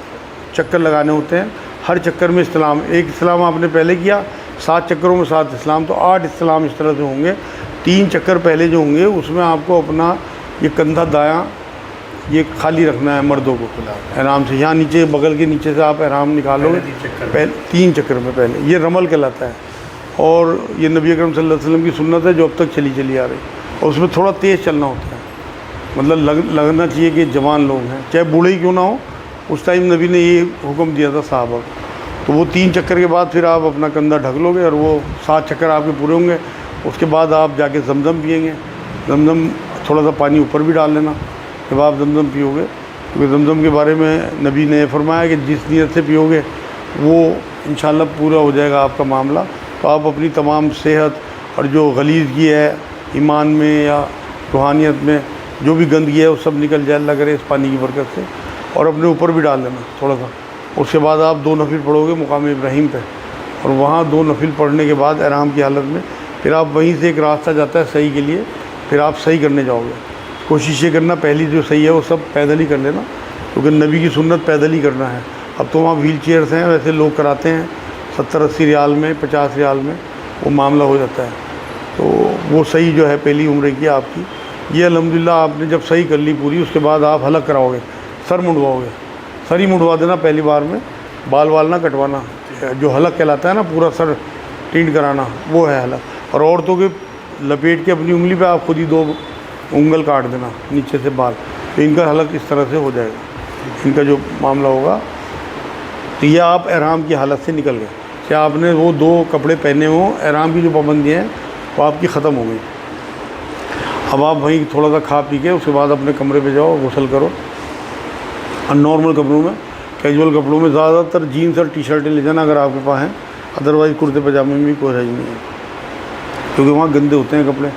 چکر لگانے ہوتے ہیں. ہر چکر میں استلام. ایک استلام آپ نے پہلے کیا 7 چکروں میں 7 استلام تو 8 استلام اس طرح سے ہوں گے. 3 چکر پہلے جو ہوں گے اس میں آپ کو اپنا یہ کندھا دایاں یہ خالی رکھنا ہے مردوں کو احرام سے. یہاں نیچے بغل کے نیچے سے آپ احرام نکالو گے 3 چکر میں پہلے. یہ رمل کہلاتا ہے اور یہ نبی اکرم صلی اللہ علیہ وسلم کی سنت ہے جو اب تک چلی آ رہی. اور اس میں تھوڑا تیز چلنا ہوتا ہے. مطلب لگنا چاہیے کہ جوان لوگ ہیں چاہے بوڑھے ہی کیوں نہ ہو. اس ٹائم نبی نے یہ حکم دیا تھا صحابہ کو. تو وہ 3 چکر کے بعد پھر آپ اپنا کندھا ڈھک لو گے اور وہ 7 چکر آپ کے پورے ہوں گے. اس کے بعد آپ جا کے زمزم پئیں گے. زمزم تھوڑا سا پانی اوپر بھی ڈال لینا جب آپ زمزم پیو گے. کیونکہ زمزم کے بارے میں نبی نے فرمایا کہ جس نیت سے پیو گے وہ انشاءاللہ پورا ہو جائے گا آپ کا معاملہ. تو آپ اپنی تمام صحت اور جو غلیظگی ہے ایمان میں یا روحانیت میں جو بھی گندگی ہے وہ سب نکل جائے اللہ کرے اس پانی کی برکت سے. اور اپنے اوپر بھی ڈال لینا تھوڑا سا. اس کے بعد آپ 2 نفل پڑھو گے مقام ابراہیم پہ. اور وہاں 2 نفل پڑھنے کے بعد احرام کی حالت میں پھر آپ وہیں سے ایک راستہ جاتا ہے صحیح کے لیے. پھر آپ صحیح کرنے جاؤ گے. کوشش یہ کرنا پہلی جو صحیح ہے وہ سب پیدل ہی کر لینا کیونکہ نبی کی سنت پیدل ہی کرنا ہے. اب تو وہاں وہیل چیئرس ہیں ویسے لوگ کراتے ہیں 70-80 ریال میں 50 ریال میں وہ معاملہ ہو جاتا ہے. تو وہ صحیح جو ہے پہلی عمرے کی آپ کی یہ الحمدللہ آپ نے جب صحیح کر لی پوری. اس کے بعد آپ حلق کراؤ گے سر منڈواؤ گے. سر ہی منڈوا دینا پہلی بار میں بال نہ کٹوانا. جو حلق کہلاتا ہے نا پورا سر ٹینٹ کرانا وہ ہے حلق. اور عورتوں کے لپیٹ کے اپنی انگلی پہ آپ خود ہی 2 انگل کاٹ دینا نیچے سے بال. تو ان کا حلق اس طرح سے ہو جائے گا ان کا جو معاملہ ہوگا. تو یہ آپ احرام کی حالت سے نکل گئے. کیا آپ نے وہ 2 کپڑے پہنے ہوں احرام کی جو پابندیاں ہیں وہ آپ کی ختم ہو گئی. اب آپ وہیں تھوڑا سا کھا پی کے اس کے بعد اپنے کمرے پہ جاؤ غسل کرو. اور نارمل کپڑوں میں کیجول کپڑوں میں زیادہ تر جینس اور ٹی شرٹیں لے جانا اگر آپ کے پاس ہیں. ادروائز کرتے پاجامے میں بھی کوئی حرج نہیں ہے کیونکہ وہاں گندے ہوتے ہیں کپڑے.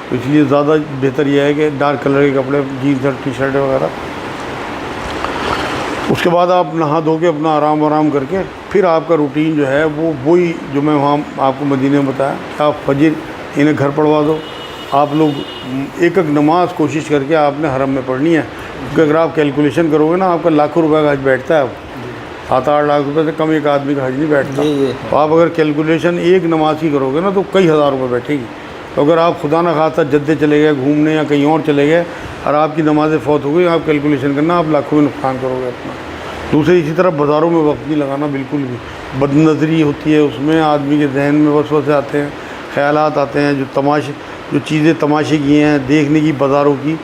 تو اس لیے زیادہ بہتر یہ ہے کہ ڈارک کلر کے کپڑے جینس اور ٹی شرٹیں وغیرہ. اس کے بعد آپ نہا دھو کے اپنا آرام کر کے پھر آپ کا روٹین جو ہے وہ وہی جو میں وہاں آپ کو مدینے میں بتایا کہ آپ فجر انہیں گھر پڑھوا دو. آپ لوگ ایک نماز کوشش کر کے آپ نے حرم میں پڑھنی ہے. کیونکہ اگر آپ کیلکولیشن کرو گے نا آپ کا لاکھوں روپے کا حج بیٹھتا ہے. اب 7-8 لاکھ روپے سے کم ایک آدمی کا حج نہیں بیٹھتا. تو آپ اگر کیلکولیشن ایک نماز کی کرو گے نا تو کئی ہزار روپے بیٹھے گی. تو اگر آپ خدا نہ خواستہ جدے چلے گئے گھومنے یا کہیں اور چلے گئے اور آپ کی نمازیں فوت ہو گئی آپ کیلکولیشن کرنا آپ لاکھوں میں نقصان کرو گے اپنا. دوسرے اسی طرح بازاروں میں وقت نہیں لگانا بالکل بھی. بد نظری ہوتی ہے اس میں آدمی کے ذہن میں وسوسے آتے ہیں خیالات آتے ہیں جو چیزیں تماشے کی ہیں دیکھنے کی بازاروں کی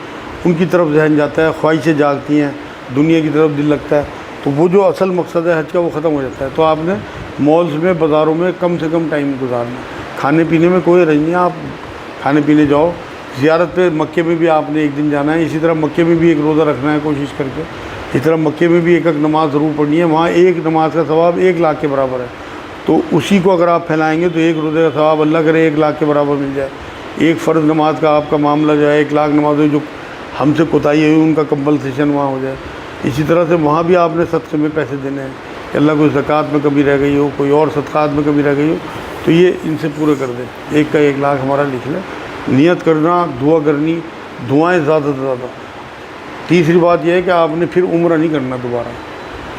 ان کی طرف ذہن جاتا ہے. خواہشیں جاگتی ہیں دنیا کی طرف دل لگتا ہے. تو وہ جو اصل مقصد ہے حج کا وہ ختم ہو جاتا ہے. تو آپ نے مالز میں بازاروں میں کم سے کم ٹائم گزارنا. کھانے پینے میں کوئی حرج نہیں ہے. آپ کھانے پینے جاؤ. زیارت پہ مکے میں بھی آپ نے ایک دن جانا ہے. اسی طرح مکے میں بھی ایک روزہ رکھنا ہے کوشش کر کے. اس طرح مکے میں بھی ایک نماز ضرور پڑھنی ہے. وہاں ایک نماز کا ثواب 1 لاکھ کے برابر ہے. تو اسی کو اگر آپ پھیلائیں گے تو ایک روزے کا ثواب اللہ کرے 1 لاکھ کے برابر مل جائے. ایک فرض نماز کا آپ کا معاملہ جو ہے 1 لاکھ نمازیں جو ہم سے کوتاہی ہوئی ان کا کمپلسیشن وہاں ہو جائے. اسی طرح سے وہاں بھی آپ نے صدقے میں پیسے دینے ہیں کہ اللہ کوئی زکوٰۃ میں کمی رہ گئی ہو کوئی اور صدقات میں کمی رہ گئی ہو تو یہ ان سے پورے کر دیں. ایک کا 1 لاکھ ہمارا لکھ لیں. نیت کرنا دعا کرنی دعائیں زیادہ سے زیادہ. تیسری بات یہ ہے کہ آپ نے پھر عمرہ نہیں کرنا دوبارہ.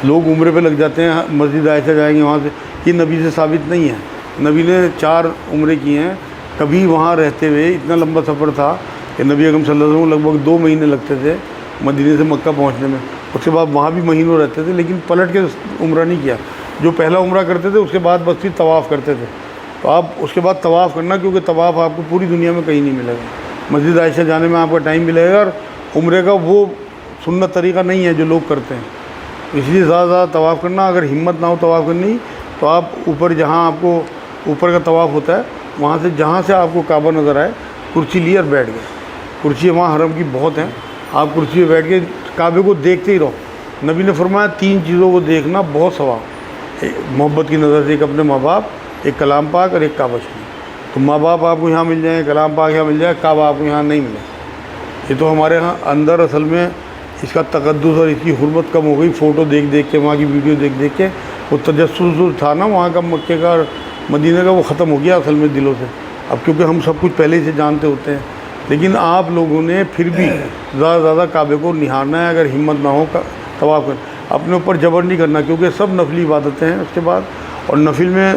لوگ عمرے پہ لگ جاتے ہیں مسجد عائشہ جائیں گے وہاں سے. یہ نبی سے ثابت نہیں ہے. نبی نے 4 عمرے کیے ہیں. کبھی وہاں رہتے ہوئے اتنا لمبا سفر تھا کہ نبی اکرم صلی اللہ علیہ وسلم لگ بھگ 2 مہینے لگتے تھے مدینے سے مکہ پہنچنے میں. اس کے بعد وہاں بھی مہینوں رہتے تھے لیکن پلٹ کے عمرہ نہیں کیا. جو پہلا عمرہ کرتے تھے اس کے بعد بس پھر طواف کرتے تھے. تو آپ اس کے بعد طواف کرنا کیونکہ طواف آپ کو پوری دنیا میں کہیں نہیں ملے گا. مسجد عائشہ جانے میں آپ کا ٹائم ملے گا اور عمرے کا وہ سنت طریقہ نہیں ہے جو لوگ کرتے ہیں. اس لیے زیادہ طواف کرنا. اگر ہمت نہ ہو طواف کرنی تو آپ اوپر جہاں آپ کو اوپر کا طواف ہوتا ہے وہاں سے جہاں سے آپ کو کعبہ نظر آئے کرسی لی اور بیٹھ گئے. کرسی وہاں حرم کی بہت ہیں. آپ کرسی پہ بیٹھ کے کعبے کو دیکھتے ہی رہو. نبی نے فرمایا 3 چیزوں کو دیکھنا بہت ثواب. محبت کی نظر سے ایک اپنے ماں باپ ایک کلام پاک اور ایک کعبہ شریف. تو ماں باپ آپ کو یہاں مل جائیں کلام پاک یہاں مل جائے کعبہ آپ کو یہاں نہیں ملے. یہ تو ہمارے یہاں اندر اصل میں اس کا تقدس اور اس کی حرمت کم ہو گئی فوٹو دیکھ کے، وہاں کی ویڈیو دیکھ کے. وہ تجسس جو تھا نا وہاں کا مکے کا اور مدینہ کا، وہ ختم ہو گیا اصل میں دلوں سے. اب کیونکہ ہم سب کچھ پہلے ہی سے جانتے ہوتے ہیں، لیکن آپ لوگوں نے پھر بھی زیادہ سے زیادہ کعبے کو نہارنا ہے. اگر ہمت نہ ہو طواف کر، اپنے اوپر جبر نہیں کرنا، کیونکہ سب نفلی عبادتیں ہیں اس کے بعد. اور نفل میں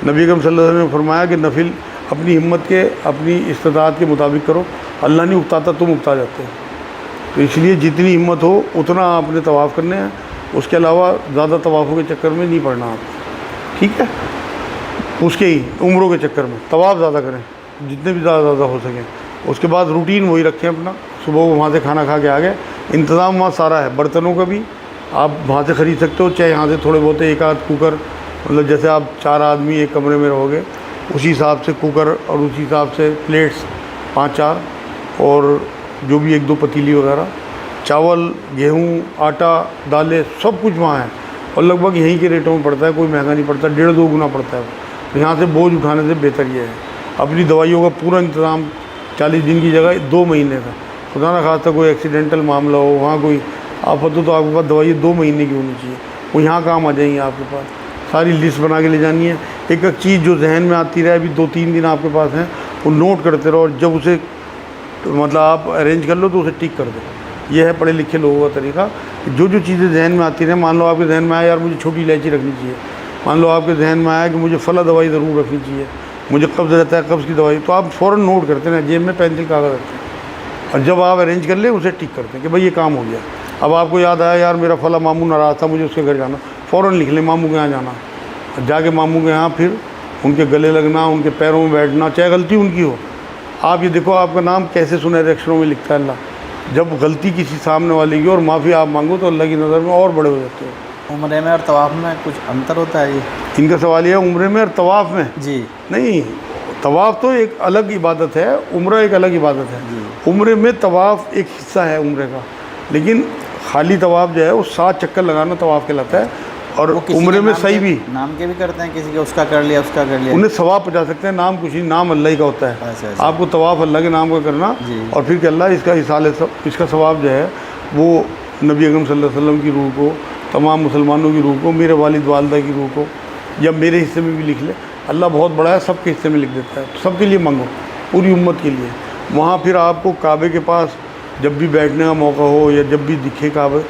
نبی اکرم صلی اللہ علیہ وسلم نے فرمایا کہ نفل اپنی ہمت کے، اپنی استطاعت کے مطابق کرو. اللہ نہیں اکتاتا، تم اکتا جاتے ہو. تو اس لیے جتنی ہمت ہو اتنا آپ نے طواف کرنے ہیں. اس کے علاوہ زیادہ طوافوں کے چکر میں نہیں پڑنا آپ، ٹھیک ہے. اس کے ہی عمروں کے چکر میں طواف زیادہ کریں، جتنے بھی زیادہ ہو سکیں. اس کے بعد روٹین وہی رکھیں اپنا. صبح وہاں سے کھانا کھا کے آ گئے، انتظام وہاں سارا ہے. برتنوں کا بھی آپ وہاں سے خرید سکتے ہو، چاہے یہاں سے تھوڑے بہت ایک آدھ کوکر، مطلب جیسے آپ 4 آدمی ایک کمرے میں رہو گے اسی حساب سے کوکر، اور اسی حساب سے پلیٹس 5-4، اور جو بھی 1-2 پتیلی وغیرہ. چاول، گیہوں، آٹا، دالیں سب کچھ وہاں ہے. اور لگ بھگ یہیں کے ریٹوں میں پڑتا ہے، کوئی مہنگا نہیں پڑتا. 1.5-2 گنا پڑتا ہے. تو یہاں سے بوجھ اٹھانے سے بہتر یہ ہے. اپنی دوائیوں کا پورا انتظام 40 دن کی جگہ 2 مہینے کا. خدا نہ خواستہ کوئی ایکسیڈنٹل معاملہ ہو، وہاں کوئی آفت ہو، تو آپ کے پاس دوائی 2 مہینے کی ہونی چاہیے. وہ یہاں کام آ جائیں گی آپ کے پاس. ساری لسٹ بنا کے لے جانی ہے. ایک ایک چیز جو ذہن میں آتی رہے، ابھی 2-3 دن آپ کے پاس ہیں، وہ نوٹ کرتے رہو. اور جب اسے مطلب آپ ارینج کر لو تو اسے ٹک کر دو. یہ ہے پڑھے لکھے لوگوں کا طریقہ. جو چیزیں ذہن میں آتی رہیں، مان لو آپ کے ذہن میں آیا یار مجھے چھوٹی الائچی رکھنی چاہیے، مان لو آپ کے ذہن میں آیا کہ مجھے فلاں دوائی ضرور رکھنی چاہیے، مجھے قبض رہتا ہے قبض کی دوائی، تو آپ فوراً نوٹ کرتے ہیں، جیب میں پینسل کاغذ رکھتے ہیں. اور جب آپ ارینج کر لیں اسے ٹک کرتے ہیں کہ بھائی یہ کام ہو گیا. اب آپ کو یاد آیا یار میرا فلاں ماموں ناراض تھا، مجھے اس کے گھر جانا، فوراً لکھ لیں ماموں کے یہاں جانا. اور جا کے ماموں کے یہاں پھر ان کے گلے لگنا، ان کے پیروں میں بیٹھنا، چاہے غلطی ان کی ہو. آپ یہ دیکھو آپ کا نام کیسے سنہرے اکشروں میں لکھتا ہے اللہ. جب غلطی کسی سامنے والے کی اور معافی آپ مانگو تو اللہ کی نظر میں اور بڑے ہو جاتے ہو. عمرے میں اور طواف میں کچھ انتر ہوتا ہے یہ؟ ان کا سوال یہ ہے عمرے میں اور طواف میں؟ جی نہیں، طواف تو ایک الگ عبادت ہے، عمرہ ایک الگ عبادت ہے. جی. عمرے میں طواف ایک حصہ ہے عمرے کا، لیکن خالی طواف جو ہے وہ 7 چکر لگانا طواف کہلاتا ہے. اور وہ کسی عمرے کے میں نام صحیح کے- بھی نام کے بھی کرتے ہیں، کسی کے اس کا کر لیا، اس کا کر لیا. انہیں ثواب پہنچا سکتے ہیں. نام کچھ نہیں، نام اللہ ہی کا ہوتا ہے. اچھا اچھا. آپ کو طواف اللہ کے نام کا کرنا، جی. اور پھر کہ اللہ اس کا اس کا ثواب جو ہے وہ نبی اکرم صلی اللہ علیہ وسلم کی روح کو، تمام مسلمانوں کی روح کو، میرے والد والدہ کی روح کو، یا میرے حصے میں بھی لکھ لے. اللہ بہت بڑا ہے، سب کے حصے میں لکھ دیتا ہے. سب کے لیے مانگو، پوری امت کے لیے. وہاں پھر آپ کو کعبے کے پاس جب بھی بیٹھنے کا موقع ہو یا جب بھی دکھے کعبے،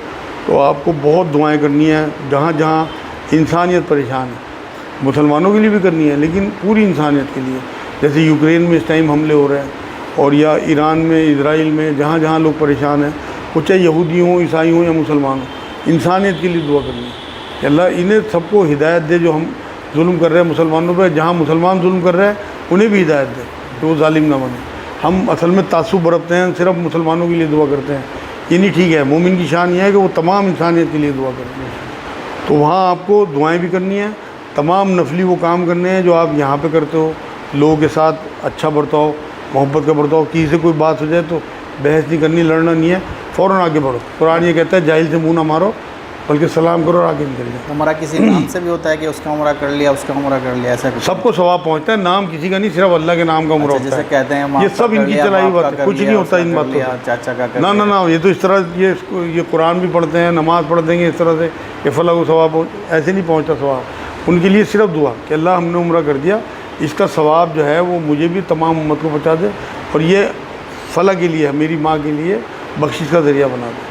تو آپ کو بہت دعائیں کرنی ہیں. جہاں جہاں انسانیت پریشان ہے، مسلمانوں کے لیے بھی کرنی ہے لیکن پوری انسانیت کے لیے. جیسے یوکرین میں اس ٹائم حملے ہو رہے ہیں، اور یا ایران میں، اسرائیل میں، جہاں جہاں لوگ پریشان ہیں، وہ چاہے یہودی ہوں، عیسائی ہوں یا مسلمان ہوں، انسانیت کے لیے دعا کرنی ہے کہ اللہ انہیں سب کو ہدایت دے جو ہم ظلم کر رہے ہیں مسلمانوں پہ. جہاں مسلمان ظلم کر رہے ہیں انہیں بھی ہدایت دے کہ وہ ظالم نہ بنے. ہم اصل میں تعصب برتتے ہیں، صرف مسلمانوں کے لیے دعا کرتے ہیں. یہ نہیں ٹھیک ہے. مومن کی شان یہ ہے کہ وہ تمام انسانیت کے لیے دعا کرتے ہیں. تو وہاں آپ کو دعائیں بھی کرنی ہیں، تمام نفلی وہ کام کرنے ہیں جو آپ یہاں پہ کرتے ہو. لوگوں کے ساتھ اچھا برتاؤ، محبت کا برتاؤ. کسی سے کوئی بات ہو جائے تو بحث نہیں کرنی، لڑنا نہیں ہے، فوراً آگے بڑھو. قرآن یہ کہتا ہے جاہل سے منہ نہ مارو بلکہ سلام کرو اور آگے نکل جاؤ. عمرہ کسی نام سے بھی ہوتا ہے کہ اس کا عمرہ کر لیا، اس کا عمرہ کر لیا، ایسا کچھ؟ سب کو ثواب پہنچتا ہے. نام کسی کا نہیں، صرف اللہ کے نام کا عمرہ اچھا، ہوتا جیسے ہے. کہتے ہیں یہ سب ان کی چلائی بات ہے، کچھ نہیں ہوتا ان باتوں سے. چاچا کا کر نہ لیا. نہ نہ، یہ تو اس طرح یہ قرآن بھی پڑھتے ہیں، نماز پڑھ دیں گے اس طرح سے کہ فلاں کو ثواب ہو، ایسے نہیں پہنچتا ثواب. ان کے لیے صرف دعا کہ اللہ ہم نے عمرہ کر دیا، اس کا ثواب جو ہے وہ مجھے بھی تمام امت کو پہنچا دے، اور یہ فلاں کے لیے، میری ماں کے لیے بخشش کا ذریعہ بنا دے.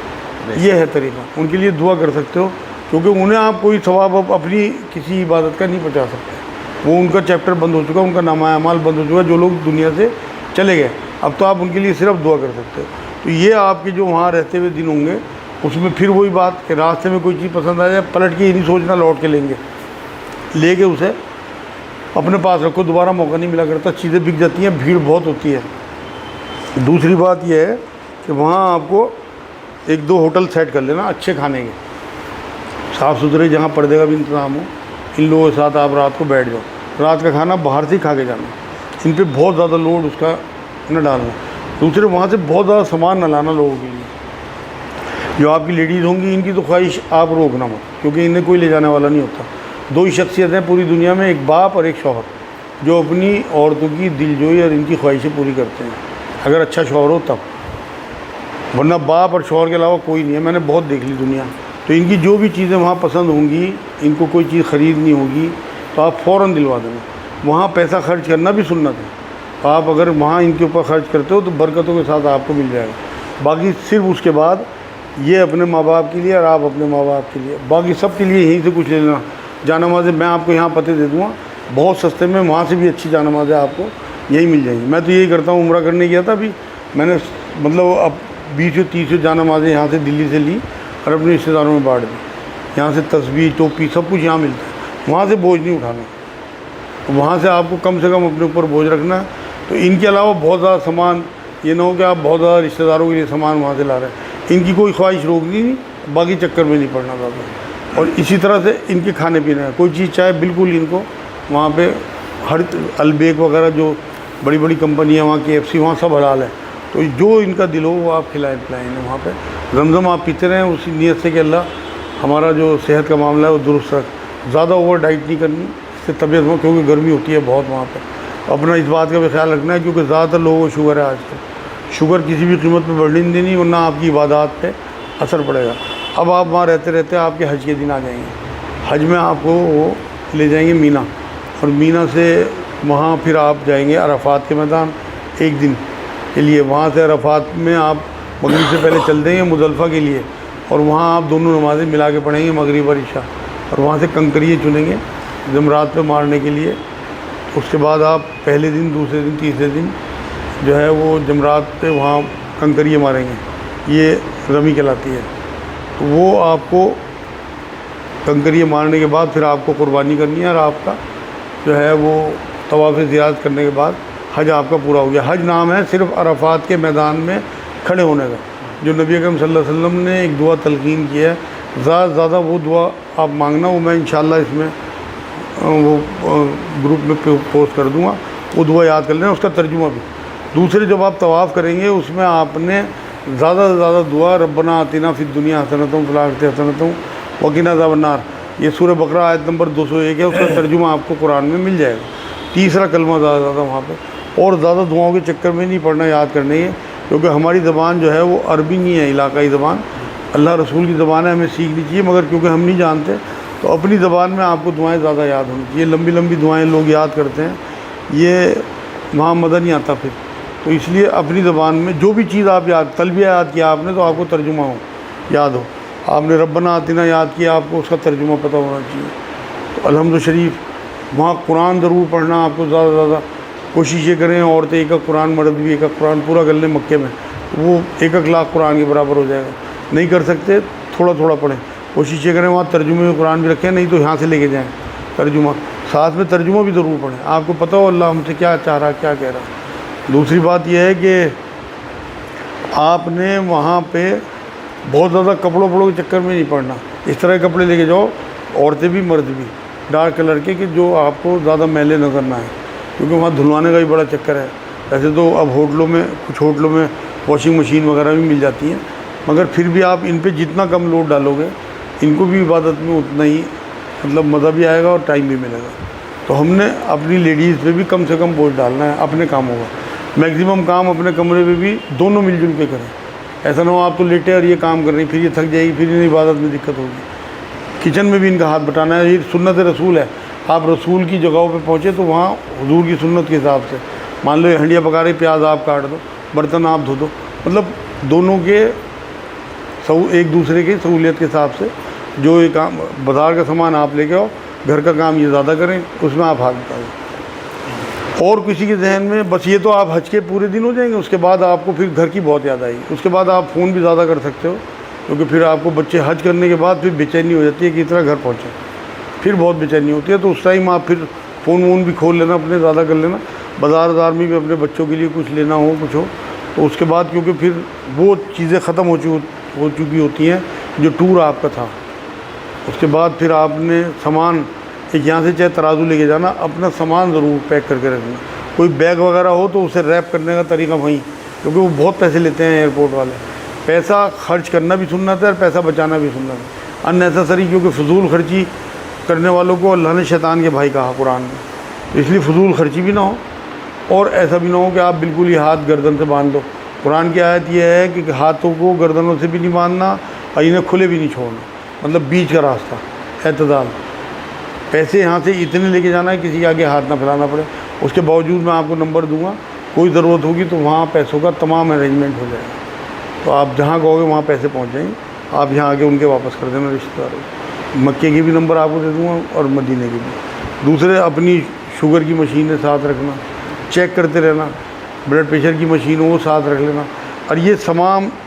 یہ ہے طریقہ. ان کے لیے دعا کر سکتے ہو، کیونکہ انہیں آپ کوئی ثواب اب اپنی کسی عبادت کا نہیں پہنچا سکتے. وہ ان کا چیپٹر بند ہو چکا، ان کا نامہ اعمال بند ہو چکا. جو لوگ دنیا سے چلے گئے، اب تو آپ ان کے لیے صرف دعا کر سکتے ہو. تو یہ آپ کے جو وہاں رہتے ہوئے دن ہوں گے، اس میں پھر وہی بات کہ راستے میں کوئی چیز پسند آ جائے، پلٹ کے یہ نہیں سوچنا لوٹ کے لیں گے. لے کے اسے اپنے پاس رکھو، دوبارہ موقع نہیں ملا کرتا. چیزیں بک جاتی ہیں، بھیڑ بہت ہوتی ہے. دوسری بات یہ ہے کہ وہاں آپ کو 1-2 ہوٹل سیٹ کر لینا اچھے کھانے کے، صاف ستھرے، جہاں پردے کا بھی انتظام ہو. ان لوگوں کے ساتھ آپ رات کو بیٹھ جاؤ. رات کا کھانا باہر سے ہی کھا کے جانا. ان پہ بہت زیادہ لوڈ اس کا نہ ڈالنا. دوسرے وہاں سے بہت زیادہ سامان نہ لانا لوگوں کے لیے. جو آپ کی لیڈیز ہوں گی ان کی تو خواہش آپ روکنا مت، کیونکہ انہیں کوئی لے جانے والا نہیں ہوتا. 2 ہی شخصیت ہیں پوری دنیا میں، ایک باپ اور ایک شوہر، جو اپنی عورتوں کی دل جوئی اور ان کی خواہشیں پوری کرتے ہیں. اگر اچھا شوہر ہو تب. ورنہ باپ اور شوہر کے علاوہ کوئی نہیں ہے. میں نے بہت دیکھ لی دنیا. تو ان کی جو بھی چیزیں وہاں پسند ہوں گی, ان کو کوئی چیز خریدنی ہوگی تو آپ فوراً دلوا دینا. وہاں پیسہ خرچ کرنا بھی سنت ہے. آپ اگر وہاں ان کے اوپر خرچ کرتے ہو تو برکتوں کے ساتھ آپ کو مل جائے گا. باقی صرف اس کے بعد یہ اپنے ماں باپ کے لیے اور آپ اپنے ماں باپ کے لیے, باقی سب کے لیے یہیں سے کچھ لے لینا. جانمازیں میں آپ کو یہاں پتے دے دوں گا بہت سستے میں, وہاں سے بھی اچھی جانمازیں آپ کو یہیں مل جائیں گی. میں تو یہی کرتا ہوں, عمرہ کرنے گیا تھا ابھی, میں نے مطلب اب 20-30 جانمازیں یہاں سے دلی سے لی اور اپنے رشتہ داروں میں بانٹ دی. یہاں سے تسبیح ٹوپی سب کچھ یہاں ملتا ہے, وہاں سے بوجھ نہیں اٹھانا. وہاں سے آپ کو کم سے کم اپنے اوپر بوجھ رکھنا ہے. تو ان کے علاوہ بہت زیادہ سامان, یہ نہ ہو کہ آپ بہت زیادہ رشتہ داروں کے لیے سامان وہاں سے لا رہے ہیں. ان کی کوئی خواہش روکنی نہیں, باقی چکر میں نہیں پڑنا زیادہ. اور اسی طرح سے ان کے کھانے پینے کا کوئی چیز چاہے بالکل ان کو وہاں پہ ہر البیک وغیرہ جو بڑی بڑی کمپنیاں وہاں KFC وہاں سب حلال ہے. تو جو ان کا دل ہو وہ آپ کھلائیں پلائیں وہاں پہ. زمزم آپ پیتے رہیں اسی نیت سے کہ اللہ ہمارا جو صحت کا معاملہ ہے وہ درست رکھ. زیادہ اوور ڈائٹ نہیں کرنی, اس سے طبیعت میں کیونکہ گرمی ہوتی ہے بہت وہاں پہ. اپنا اس بات کا بھی خیال رکھنا ہے کیونکہ زیادہ تر لوگوں کو شوگر ہے آج کل. شوگر کسی بھی قیمت پہ بڑھنے نہیں دینی ورنہ آپ کی عبادات پہ اثر پڑے گا. اب آپ وہاں رہتے رہتے آپ کے حج کے دن آ جائیں گے. حج میں آپ کو وہ لے جائیں گے مینا, اور مینا سے وہاں پھر آپ جائیں گے عرفات کے میدان ایک دن کے لیے. وہاں سے عرفات میں آپ مغرب سے پہلے چل دیں گے مزدلفہ کے لیے, اور وہاں آپ دونوں نمازیں ملا کے پڑھیں گے مغرب اور عشاء. اور وہاں سے کنکریے چنیں گے جمرات پہ مارنے کے لیے. اس کے بعد آپ پہلے دن, دوسرے دن, تیسرے دن جو ہے وہ جمرات پہ وہاں کنکریے ماریں گے. یہ رمی کہلاتی ہے. تو وہ آپ کو کنکریے مارنے کے بعد پھر آپ کو قربانی کرنی ہے, اور آپ کا جو ہے وہ طواف زیارت کرنے کے بعد حج آپ کا پورا ہو گیا. حج نام ہے صرف عرفات کے میدان میں کھڑے ہونے کا. جو نبی اکرم صلی اللہ علیہ وسلم نے ایک دعا تلقین کی ہے, زیادہ سے زیادہ وہ دعا آپ مانگنا. وہ میں انشاءاللہ اس میں وہ گروپ میں پوسٹ کر دوں گا. وہ دعا یاد کر لینا, اس کا ترجمہ بھی. دوسرے جب آپ طواف کریں گے اس میں آپ نے زیادہ سے زیادہ دعا ربنا آتنا فی الدنیا حسنۃ وفی الآخرۃ حسنۃ وقنا عذاب النار, یہ سورہ بقرہ آیت نمبر 201 ہے. اس کا ترجمہ آپ کو قرآن میں مل جائے گا. تیسرا کلمہ زیادہ سے زیادہ وہاں پہ. اور زیادہ دعاؤں کے چکر میں نہیں پڑھنا, یاد کرنے ہے کیونکہ ہماری زبان جو ہے وہ عربی نہیں ہے, علاقائی زبان اللہ رسول کی زبان ہے, ہمیں سیکھنی چاہیے. مگر کیونکہ ہم نہیں جانتے تو اپنی زبان میں آپ کو دعائیں زیادہ یاد ہونی چاہیے. لمبی لمبی دعائیں لوگ یاد کرتے ہیں, یہ وہاں مزہ نہیں آتا پھر. تو اس لیے اپنی زبان میں جو بھی چیز آپ یاد, تلبیہ یاد کیا آپ نے تو آپ کو ترجمہ ہو یاد ہو. آپ نے ربنا آتنا یاد کیا, آپ کو اس کا ترجمہ پتہ ہونا چاہیے. تو الحمد شریف وہاں قرآن ضرور پڑھنا آپ کو زیادہ سے زیادہ. کوشش یہ کریں عورتیں ایک قرآن, مرد بھی ایک قرآن پورا کر لیں مکے میں, وہ 1 لاکھ قرآن کے برابر ہو جائے گا. نہیں کر سکتے تھوڑا تھوڑا پڑھیں. کوشش یہ کریں وہاں ترجمے میں قرآن بھی رکھیں, نہیں تو یہاں سے لے کے جائیں ترجمہ. ساتھ میں ترجمہ بھی ضرور پڑھیں, آپ کو پتہ ہو اللہ ہم سے کیا چاہ رہا کیا کہہ رہا. دوسری بات یہ ہے کہ آپ نے وہاں پہ بہت زیادہ کپڑوں کے چکر میں نہیں پڑنا. اس طرح کے کپڑے لے کے جاؤ, عورتیں بھی مرد بھی, ڈارک کلر کے, کہ جو آپ کو زیادہ میلے نظر نہ آئیں, کیونکہ وہاں دھلوانے کا بھی بڑا چکر ہے. ایسے تو اب ہوٹلوں میں, کچھ ہوٹلوں میں واشنگ مشین وغیرہ بھی مل جاتی ہیں, مگر پھر بھی آپ ان پہ جتنا کم لوڈ ڈالو گے ان کو بھی عبادت میں اتنا ہی مطلب مزہ بھی آئے گا اور ٹائم بھی ملے گا. تو ہم نے اپنی لیڈیز پہ بھی کم سے کم بوجھ ڈالنا ہے اپنے کاموں کا. میکسیمم کام اپنے کمرے میں بھی دونوں مل جل کے کریں. ایسا نہ ہو آپ تو لیٹے اور یہ کام کر رہی, پھر یہ تھک جائے گی, پھر انہیں عبادت میں دقت ہوگی. کچن میں بھی ان کا ہاتھ بٹانا ہے, یہ سنت رسول ہے. آپ رسول کی جگہوں پہ پہنچے تو وہاں حضور کی سنت کے حساب سے, مان لو یہ ہنڈیا پکا رہی, پیاز آپ کاٹ دو, برتن آپ دھو دو, مطلب دونوں کے ایک دوسرے کی سہولیت کے حساب سے. جو یہ کام بازار کا سامان آپ لے کے آؤ, گھر کا کام یہ زیادہ کریں, اس میں آپ ہاتھ بٹائیں. اور کسی کے ذہن میں بس یہ تو آپ حج کے پورے دن ہو جائیں گے, اس کے بعد آپ کو پھر گھر کی بہت یاد آئے گی. اس کے بعد آپ فون بھی زیادہ کر سکتے ہو, کیونکہ پھر آپ کو بچے حج کرنے کے بعد پھر بے چینی ہو جاتی ہے کہ اتنا گھر پہنچے, پھر بہت بے چینی ہوتی ہے. تو اس ٹائم آپ پھر فون وون بھی کھول لینا, اپنے زیادہ کر لینا. بازار میں بھی اپنے بچوں کے لیے کچھ لینا ہو, کچھ ہو, تو اس کے بعد کیونکہ پھر وہ چیزیں ختم ہو چکی ہوتی ہیں جو ٹور آپ کا تھا. اس کے بعد پھر آپ نے سامان ایک یہاں سے چاہے ترازو لے کے جانا, اپنا سامان ضرور پیک کر کے رکھنا. کوئی بیگ وغیرہ ہو تو اسے ریپ کرنے کا طریقہ وہیں, کیونکہ وہ بہت پیسے لیتے ہیں ایئرپورٹ والے. پیسہ خرچ کرنا بھی سنت ہے اور پیسہ بچانا بھی سنت ہے. اننیسیسری, کیونکہ فضول خرچی کرنے والوں کو اللہ نے شیطان کے بھائی کہا قرآن میں. اس لیے فضول خرچی بھی نہ ہو, اور ایسا بھی نہ ہو کہ آپ بالکل ہی ہاتھ گردن سے باندھ دو قرآن کی آیت یہ ہے کہ ہاتھوں کو گردنوں سے بھی نہیں باندھنا اور انہیں کھلے بھی نہیں چھوڑنا، مطلب بیچ کا راستہ، اعتدال۔ پیسے یہاں سے اتنے لے کے جانا ہے کسی کے آگے ہاتھ نہ پھیلانا پڑے۔ اس کے باوجود میں آپ کو نمبر دوں گا، کوئی ضرورت ہوگی تو وہاں پیسوں کا تمام ارینجمنٹ ہو جائے گا، تو آپ جہاں کہو گے وہاں پیسے پہنچ جائیں گے، آپ یہاں آگے ان کے واپس کر دینا رشتہ داروں کو۔ مکے کے بھی نمبر آپ کو دے دوں گا اور مدینے کے بھی۔ دوسرے، اپنی شوگر کی مشینیں ساتھ رکھنا، چیک کرتے رہنا، بلڈ پریشر کی مشین ہو وہ ساتھ رکھ لینا، اور یہ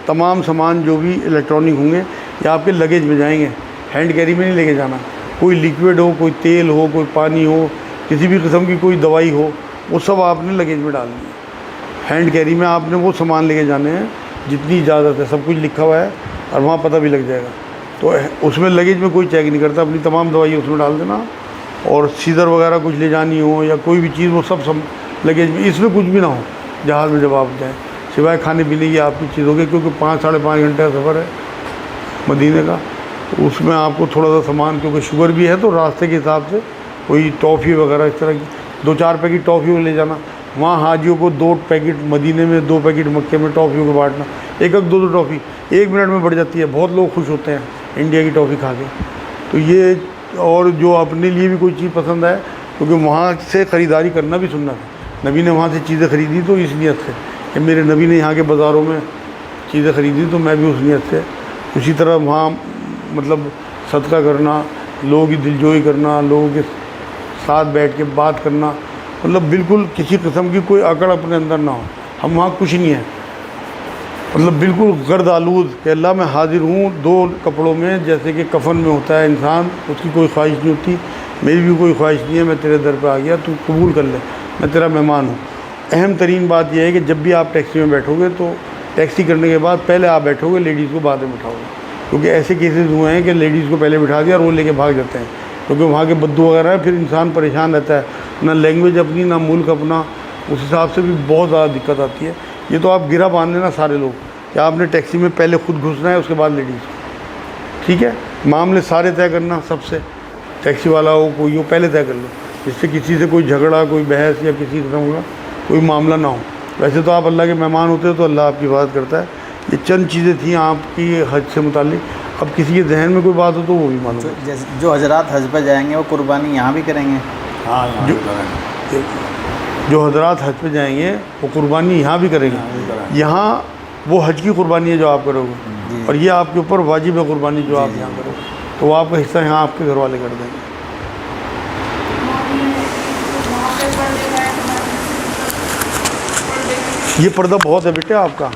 تمام سامان جو بھی الیکٹرانک ہوں گے یہ آپ کے لگیج میں جائیں گے، ہینڈ کیری میں نہیں لے کے جانا۔ کوئی لیکوڈ ہو، کوئی تیل ہو، کوئی پانی ہو، کسی بھی قسم کی کوئی دوائی ہو، وہ سب آپ نے لگیج میں ڈالنی ہے۔ ہینڈ کیری میں آپ نے وہ سامان لے کے جانے ہیں جتنی اجازت ہے، سب کچھ لکھا ہوا ہے اور وہاں پتہ بھی لگ جائے گا، تو اس میں لگیج میں کوئی چیک نہیں کرتا، اپنی تمام دوائی اس میں ڈال دینا، اور سیزر وغیرہ کچھ لے جانی ہو یا کوئی بھی چیز وہ سب لگیج میں، اس میں کچھ بھی نہ ہو جہاز میں جب آپ جائیں، سوائے کھانے پینے کی آپ کی چیز ہوگی، کیونکہ 5-5.5 گھنٹے کا سفر ہے مدینے کا، تو اس میں آپ کو تھوڑا سا سامان، کیونکہ شوگر بھی ہے تو راستے کے حساب سے کوئی ٹافی وغیرہ اس طرح کی 2-4 پیکٹ ٹافیوں لے جانا۔ وہاں حاجیوں کو 2 پیکٹ مدینے میں، 2 پیکٹ مکے میں ٹافیوں کو بانٹنا، ایک 2 ٹافی 1 منٹ میں بڑھ جاتی ہے، بہت لوگ خوش ہوتے ہیں انڈیا کی ٹافی کھا کے۔ تو یہ، اور جو اپنے لیے بھی کوئی چیز پسند ہے، کیونکہ وہاں سے خریداری کرنا بھی سنت ہے، نبی نے وہاں سے چیزیں خریدی تو اس نیت سے کہ میرے نبی نے یہاں کے بازاروں میں چیزیں خریدی تو میں بھی اس نیت سے۔ اسی طرح وہاں مطلب صدقہ کرنا، لوگوں کی دلجوئی کرنا، لوگوں کے ساتھ بیٹھ کے بات کرنا، مطلب بالکل کسی قسم کی کوئی اکڑ اپنے اندر نہ ہو۔ ہم وہاں کچھ نہیں ہیں، مطلب بالکل غرض آلود کہ اللہ میں حاضر ہوں 2 کپڑوں میں، جیسے کہ کفن میں ہوتا ہے انسان، اس کی کوئی خواہش نہیں ہوتی، میری بھی کوئی خواہش نہیں ہے، میں تیرے در پہ آ گیا، تو قبول کر لے، میں تیرا مہمان ہوں۔ اہم ترین بات یہ ہے کہ جب بھی آپ ٹیکسی میں بیٹھو گے تو ٹیکسی کرنے کے بعد پہلے آپ بیٹھو گے، لیڈیز کو بعد میں بٹھاؤ گے، کیونکہ ایسے کیسز ہوئے ہیں کہ لیڈیز کو پہلے بٹھا دیا اور وہ لے کے بھاگ جاتے ہیں، کیونکہ وہاں کے بدو وغیرہ ہے، پھر انسان پریشان رہتا ہے، نہ لینگویج اپنی نہ ملک اپنا، اس حساب سے بھی بہت زیادہ دقت آتی ہے۔ یہ تو آپ گرا باندھ لینا سارے لوگ کہ آپ نے ٹیکسی میں پہلے خود گھسنا ہے، اس کے بعد لیڈیز، ٹھیک ہے؟ معاملے سارے طے کرنا سب سے، ٹیکسی والا ہو کوئی ہو، پہلے طے کر لو، جس سے کسی سے کوئی جھگڑا، کوئی بحث یا کسی قسم کا کوئی معاملہ نہ ہو۔ ویسے تو آپ اللہ کے مہمان ہوتے ہو تو اللہ آپ کی حفاظت کرتا ہے۔ یہ چند چیزیں تھیں آپ کی حج سے متعلق، اب کسی کے ذہن میں کوئی بات ہو تو وہ بھی معلوم ہے۔ جو حضرات حج پہ جائیں گے وہ قربانی یہاں بھی کریں گے؟ ہاں جو حضرات حج پہ جائیں گے وہ قربانی یہاں بھی کریں گے، یہاں وہ حج کی قربانی ہے جو آپ کرو گے، اور یہ آپ کے اوپر واجب ہے قربانی جو آپ یہاں کرو گے، تو وہ آپ کا حصہ یہاں آپ کے گھر والے کر دیں گے۔ یہ پردہ بہت ہے بیٹے آپ کا،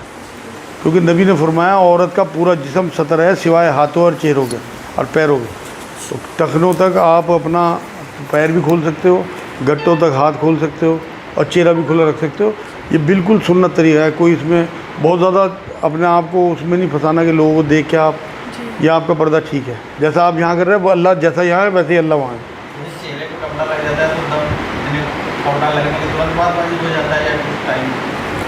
کیونکہ نبی نے فرمایا عورت کا پورا جسم ستر ہے سوائے ہاتھوں اور چہروں کے اور پیروں کے، تو ٹخنوں تک آپ اپنا پیر بھی کھول سکتے ہو، گٹوں تک ہاتھ کھول سکتے ہو، اور چہرہ بھی کھلا رکھ سکتے ہو۔ یہ بالکل سنت طریقہ ہے، کوئی اس میں بہت زیادہ اپنے آپ کو اس میں نہیں پھنسانا کہ لوگوں کو دیکھ کے آپ، یہ آپ کا پردہ ٹھیک ہے، جیسا آپ یہاں کر رہے ہیں وہ اللہ جیسا یہاں ہے ویسے ہی اللہ وہاں ہے۔ چہرے کو کپڑا لگ جاتا ہے تو کپڑا لگنے کے ترنت بعد واجب ہو جاتا ہے یا کچھ ٹائم؟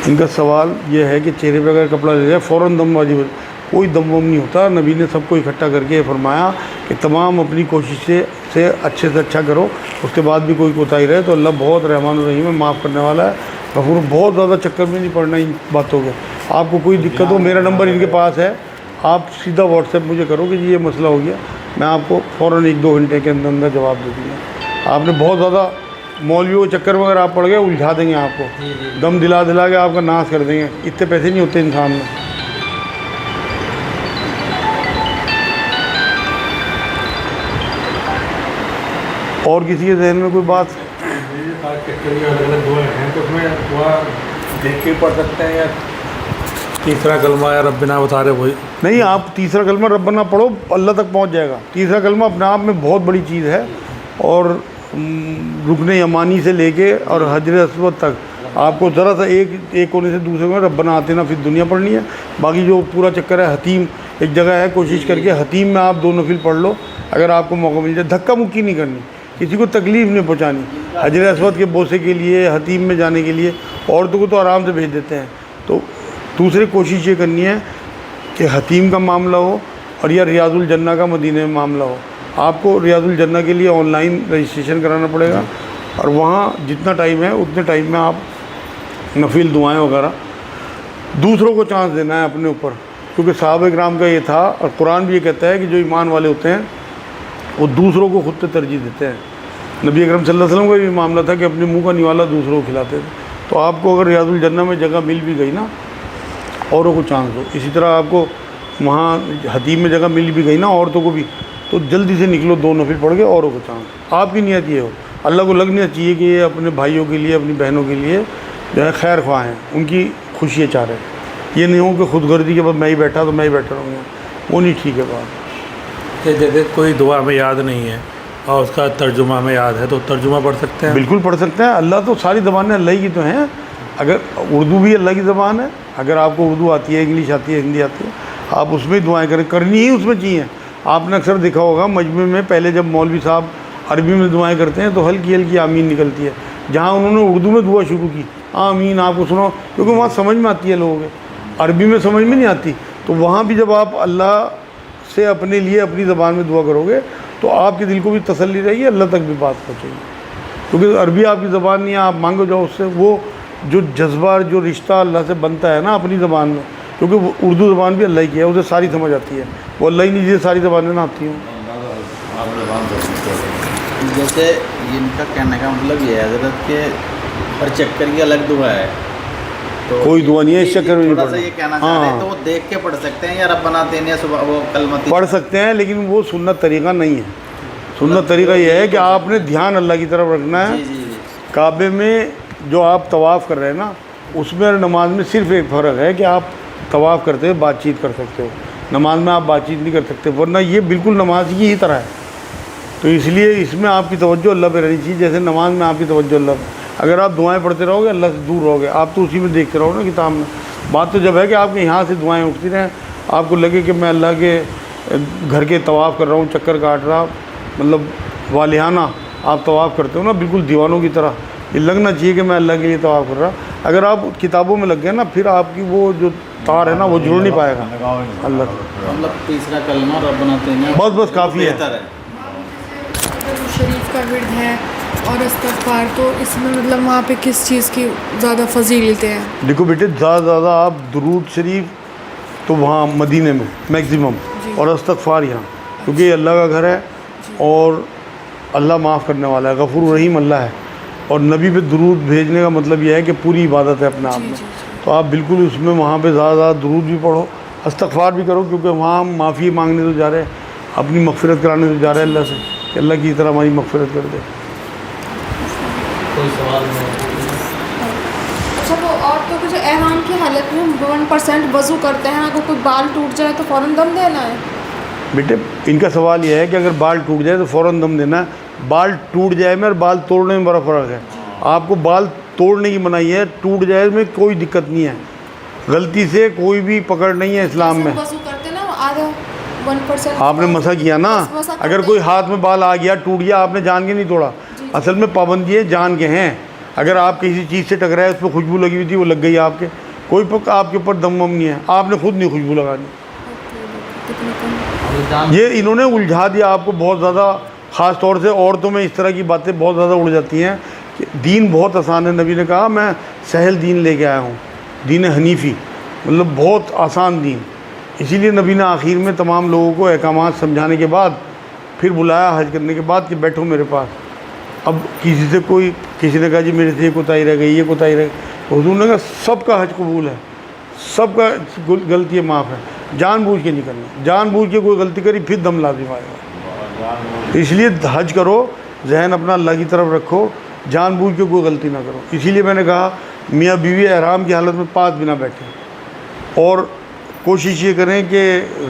ان کا سوال یہ ہے کہ چہرے پہ اگر کپڑا لے جائے فوراً دم واجب ہے، کوئی دم وم نہیں ہوتا۔ نبی نے سب کو اکٹھا کر کے فرمایا کہ تمام اپنی کوشش سے اچھے سے اچھا کرو، اس کے بعد بھی کوئی کوتاہی رہے تو اللہ بہت رحمان الرحیم ہے، معاف کرنے والا ہے غفور۔ بہت زیادہ چکر میں نہیں پڑنا ان باتوں کے۔ آپ کو کوئی دقت ہو میرا نمبر ان کے پاس ہے، آپ سیدھا واٹس ایپ مجھے کرو کہ جی یہ مسئلہ ہو گیا، میں آپ کو فوراً 1-2 گھنٹے کے اندر اندر جواب دے دوں گا۔ آپ نے بہت زیادہ مولویوں کے چکر میں اگر آپ پڑ گئے الجھا دیں گے آپ کو، دم دلا کے آپ کا ناش کر دیں گے، اتنے پیسے نہیں ہوتے انسان میں۔ اور کسی کے ذہن میں کوئی بات؟ الگ الگ دعائیں ہیں تو اس میں دعا دیکھ کے پڑھ سکتے ہیں یا تیسرا کلمہ یا ربنا بتا رہے وہی؟ نہیں، آپ تیسرا کلمہ ربنا پڑھو، اللہ تک پہنچ جائے گا۔ تیسرا کلمہ اپنے آپ میں بہت بڑی چیز ہے، اور رکن یمانی سے لے کے اور حجر اسود تک آپ کو ذرا سا ایک کونے سے دوسرے میں ربنا آتنا فی الدنیا پڑھنی ہے۔ باقی جو پورا چکر ہے حتیم ایک جگہ ہے، کوشش کر کے حتیم میں آپ 2 نفل پڑھ لو اگر آپ کو موقع مل جائے۔ دھکا مکی نہیں کرنی، کسی کو تکلیف نہیں پہنچانی۔ حجر اسود کے بوسے کے لیے، حتیم میں جانے کے لیے عورتوں کو تو آرام سے بھیج دیتے ہیں، تو دوسرے کوشش یہ کرنی ہے کہ حتیم کا معاملہ ہو اور یا ریاض الجنہ کا مدینہ میں معاملہ ہو۔ آپ کو ریاض الجنہ کے لیے آن لائن رجسٹریشن کرانا پڑے گا، اور وہاں جتنا ٹائم ہے اتنے ٹائم میں آپ نفل دعائیں وغیرہ دوسروں کو چانس دینا ہے اپنے اوپر، کیونکہ صحابہ کرام کا یہ تھا، اور قرآن بھی یہ کہتا ہے کہ جو ایمان والے ہوتے ہیں وہ دوسروں کو خود پہ ترجیح دیتے ہیں۔ نبی اکرم صلی اللہ علیہ وسلم کا یہ معاملہ تھا کہ اپنے منہ کا نوالا دوسروں کو کھلاتے تھے۔ تو آپ کو اگر ریاض الجنہ میں جگہ مل بھی گئی نا، اوروں کو چانس دو۔ اسی طرح آپ کو وہاں حتیم میں جگہ مل بھی گئی نا، عورتوں کو بھی، تو جلدی سے نکلو، 2 نفل پڑھ کے اوروں کو چانس۔ آپ کی نیت یہ ہو، اللہ کو لگنا چاہیے کہ یہ اپنے بھائیوں کے لیے، اپنی بہنوں کے لیے جو ہے خیر خواہ ہیں، ان کی خوشیاں چاہ رہے ہیں۔ یہ نہیں ہو کہ خود غرضی کے بعد میں ہی بیٹھا تو میں ہی بیٹھا رہوں گا، وہ نہیں ٹھیک ہے بات۔ جیسے کوئی دعا ہمیں یاد نہیں ہے اور اس کا ترجمہ ہمیں یاد ہے تو ترجمہ پڑھ سکتے ہیں؟ بالکل پڑھ سکتے ہیں۔ اللہ تو ساری زبانیں اللہ ہی کی تو ہیں۔ اگر اردو بھی اللہ کی زبان ہے، اگر آپ کو اردو آتی ہے، انگلش آتی ہے، ہندی آتی ہے، آپ اس میں دعائیں کریں، کرنی ہی اس میں چاہیے۔ آپ نے اکثر دیکھا ہوگا مجمع میں پہلے جب مولوی صاحب عربی میں دعائیں کرتے ہیں تو ہلکی ہلکی آمین نکلتی ہے، جہاں انہوں نے اردو میں دعا شروع کی آمین آپ کو سنو، کیونکہ وہاں سمجھ میں آتی ہے لوگوں کے، عربی میں سمجھ میں نہیں آتی۔ تو وہاں بھی جب آپ اللہ سے اپنے لیے اپنی زبان میں دعا کرو گے تو آپ کے دل کو بھی تسلی رہے گی، اللہ تک بھی بات پہنچے گی، کیونکہ عربی آپ کی زبان نہیں ہے، آپ مانگو جاؤ اس سے، وہ جو جذبہ جو رشتہ اللہ سے بنتا ہے نا اپنی زبان میں، کیونکہ وہ اردو زبان بھی اللہ کی ہے، اسے ساری سمجھ آتی ہے، وہ اللہ ہی نہیں جسے ساری زبانیں نہ آتی ہوں۔ جیسے ان کا کہنے کا مطلب یہ ہے حضرت کہ ہر چکر کی الگ دعا ہے، تو کوئی دعا نہیں ہے اس چکر میں نہیں تھوڑا سا پڑھنا۔ یہ کہنا چاہ رہے ہیں تو وہ دیکھ کے پڑھ سکتے ہیں یا ربنا آتینا صبح وہ کلمہ پڑھ سکتے ہیں، لیکن وہ سنت طریقہ نہیں ہے۔ سنت طریقہ یہ ہے کہ آپ نے دھیان اللہ کی طرف رکھنا ہے۔ جی جی جی کعبے میں جو آپ طواف کر رہے ہیں نا، اس میں اور نماز میں صرف ایک فرق ہے کہ آپ طواف کرتے ہوئے بات چیت کر سکتے ہو، نماز میں آپ بات چیت نہیں کر سکتے، ورنہ یہ بالکل نماز کی ہی طرح ہے۔ تو اس لیے اس میں آپ کی توجہ اللہ پہ رہنی چاہیے، جیسے نماز میں آپ کی توجہ اللہ پہ۔ اگر آپ دعائیں پڑھتے رہو گے اللہ سے دور رہو گے، آپ تو اسی میں دیکھتے رہو نا کتاب میں۔ بات تو جب ہے کہ آپ کے یہاں سے دعائیں اٹھتی رہیں، آپ کو لگے کہ میں اللہ کے گھر کے طواف کر رہا ہوں، چکر کاٹ رہا، مطلب والہانہ آپ طواف کرتے ہو نا بالکل دیوانوں کی طرح، یہ لگنا چاہیے کہ میں اللہ کے لیے طواف کر رہا۔ اگر آپ کتابوں میں لگ گئے نا، پھر آپ کی وہ جو تار ہے نا وہ جڑ نہیں پائے گا اللہ سے۔ مطلب تیسرا کلمہ ربنا آتینا بس کافی ہے۔ بہتر ہے۔ درود شریف کا ورد ہے اور استغفار، تو اس میں مطلب وہاں پہ کس چیز کی زیادہ فضیلتیں ہیں؟ دیکھو بیٹے، زیادہ سے زیادہ آپ درود شریف تو وہاں مدینے میں میکسیمم، اور استغفار یہاں، کیونکہ یہ اللہ کا گھر ہے اور اللہ معاف کرنے والا ہے، غفور رحیم اللہ ہے، اور نبی پہ درود بھیجنے کا مطلب یہ ہے کہ پوری عبادت ہے اپنے آپ میں۔ تو آپ بالکل اس میں وہاں پہ زیادہ زیادہ درود بھی پڑھو، استغفار بھی کرو، کیونکہ وہاں ہم معافی مانگنے تو جا رہے ہیں، اپنی مغفرت کرانے تو جا رہے ہیں اللہ سے، کہ اللہ کی طرح ہماری مغفرت کر دے۔ کوئی سوال نہیں؟ اچھا، وہ عورتوں کو جو احرام کی حالت میں 1% وضو کرتے ہیں، اگر کوئی بال ٹوٹ جائے تو فوراً دم دینا ہے؟ بیٹے ان کا سوال یہ ہے کہ اگر بال ٹوٹ جائے تو فوراً دم دینا ہے۔ بال ٹوٹ جائے میں اور بال توڑنے میں بڑا فرق ہے۔ آپ کو بال توڑنے کی منائی ہے، ٹوٹ جائے میں کوئی دقت نہیں ہے، غلطی سے کوئی بھی پکڑ نہیں ہے اسلام میں۔ وضو کرتے نا آدھا 1% آپ نے مسح کیا نا، اگر کوئی ہاتھ میں بال آ گیا ٹوٹ گیا، آپ نے جان کے نہیں توڑا، اصل میں پابندی ہے جان کے ہیں۔ اگر آپ کسی چیز سے ٹکرائے، اس پہ خوشبو لگی ہوئی تھی وہ لگ گئی آپ کے، کوئی آپ کے اوپر دم وم نہیں ہے، آپ نے خود نہیں خوشبو لگانی۔ یہ انہوں نے الجھا دیا آپ کو بہت زیادہ، خاص طور سے عورتوں میں اس طرح کی باتیں بہت زیادہ اڑ جاتی ہیں کہ دین بہت آسان ہے۔ نبی نے کہا میں سہل دین لے کے آیا ہوں، دین حنیفی، مطلب بہت آسان دین۔ اسی لیے نبی نے آخر میں تمام لوگوں کو احکامات سمجھانے کے بعد پھر بلایا حج کرنے کے بعد کہ بیٹھو میرے پاس۔ اب کسی نے کہا جی میرے سے یہ کوتاہی رہ گئی، یہ کوتاہی رہ گئی، حضور نے کہا سب کا حج قبول ہے، سب کا غلطی معاف ہے، جان بوجھ کے نہیں کرنا، جان بوجھ کے کوئی غلطی کری پھر دم لازم آئے گا۔ اس لیے حج کرو، ذہن اپنا اللہ کی طرف رکھو، جان بوجھ کے کوئی غلطی نہ کرو۔ اسی لیے میں نے کہا میاں بیوی احرام کی حالت میں پاس بھی نہ بیٹھیں، اور کوشش یہ کریں کہ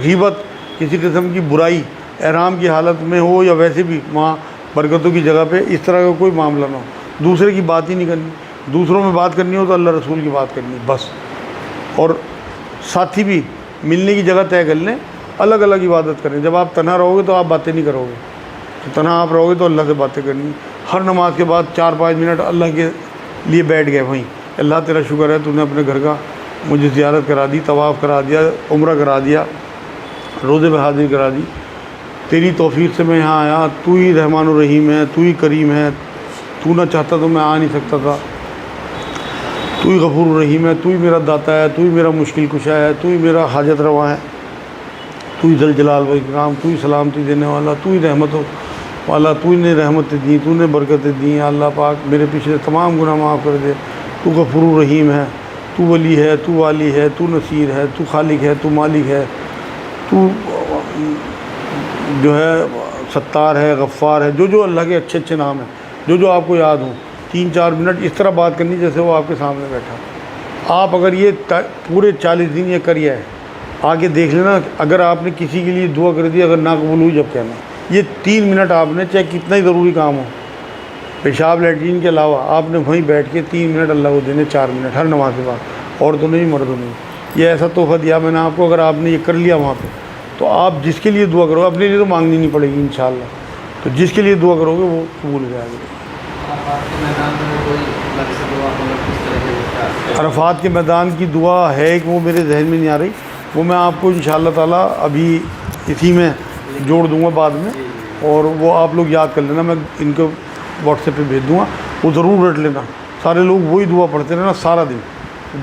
غیبت، کسی قسم کی برائی احرام کی حالت میں ہو یا ویسے بھی وہاں برکتوں کی جگہ پہ اس طرح کا کوئی معاملہ نہ ہو۔ دوسرے کی بات ہی نہیں کرنی، دوسروں میں بات کرنی ہو تو اللہ رسول کی بات کرنی بس۔ اور ساتھی بھی ملنے کی جگہ طے کر لیں، الگ الگ عبادت کریں۔ جب آپ تنہا رہو گے تو آپ باتیں نہیں کرو گے، تنہا آپ رہو گے تو اللہ سے باتیں کرنی۔ ہر نماز کے بعد 4-5 منٹ اللہ کے لیے بیٹھ گئے وہیں، اللہ تیرا شکر ہے تو نے اپنے گھر کا مجھے زیارت کرا دی، طواف کرا دیا، عمرہ کرا دیا، روزے پہ حاضر کرا دی، تیری توفیق سے میں یہاں آیا، تو ہی رحمان الرحیم ہے، تو ہی کریم ہے، تو نہ چاہتا تو میں آ نہیں سکتا تھا۔ تو ہی غفور الرحیم ہے، تو ہی میرا داتا ہے، تو ہی میرا مشکل کشا ہے، تو ہی میرا حاجت روا ہے، تو ہی ذل جلال و اکرام، تو ہی سلامتی دینے والا، تو ہی رحمت والا، تو ہی نے رحمتیں دی، تو نے برکتیں دی ہیں۔ اللہ پاک میرے پچھلے تمام گناہ معاف کر دے۔ تو غفور الرحیم ہے، تو ولی ہے، تو والی ہے، تو نصیر ہے، تو خالق ہے، تو مالک ہے، تو جو ہے ستار ہے، غفار ہے، جو اللہ کے اچھے اچھے نام ہیں، جو آپ کو یاد ہوں۔ 3-4 منٹ اس طرح بات کرنی جیسے وہ آپ کے سامنے بیٹھا۔ آپ اگر یہ پورے 40 دن یہ کریے ہے، آگے دیکھ لینا، اگر آپ نے کسی کے لیے دعا کر دی، اگر نہ قبول ہوئی جب کہنا، یہ 3 منٹ آپ نے چاہے کتنا ہی ضروری کام ہو، پیشاب لیٹرین کے علاوہ آپ نے وہیں بیٹھ کے 3 منٹ اللہ کو دینے، 4 منٹ ہر نماز کے بعد، عورتوں نے بھی مردوں نے بھی۔ یہ ایسا تحفہ دیا میں نے آپ کو، اگر آپ نے یہ کر لیا وہاں پہ، تو آپ جس کے لیے دعا کرو، اپنے لیے تو مانگنی نہیں پڑے گی انشاءاللہ، تو جس کے لیے دعا کرو گے وہ قبول ہو جائے گی۔ عرفات کے میدان کی دعا ہے کہ وہ میرے ذہن میں نہیں آ رہی، وہ میں آپ کو انشاءاللہ تعالیٰ ابھی اسی میں جوڑ دوں گا بعد میں، اور وہ آپ لوگ یاد کر لینا، میں ان کو واٹس ایپ پہ بھیج دوں گا، وہ ضرور رٹ لینا۔ سارے لوگ وہی دعا پڑھتے رہنا سارا دن،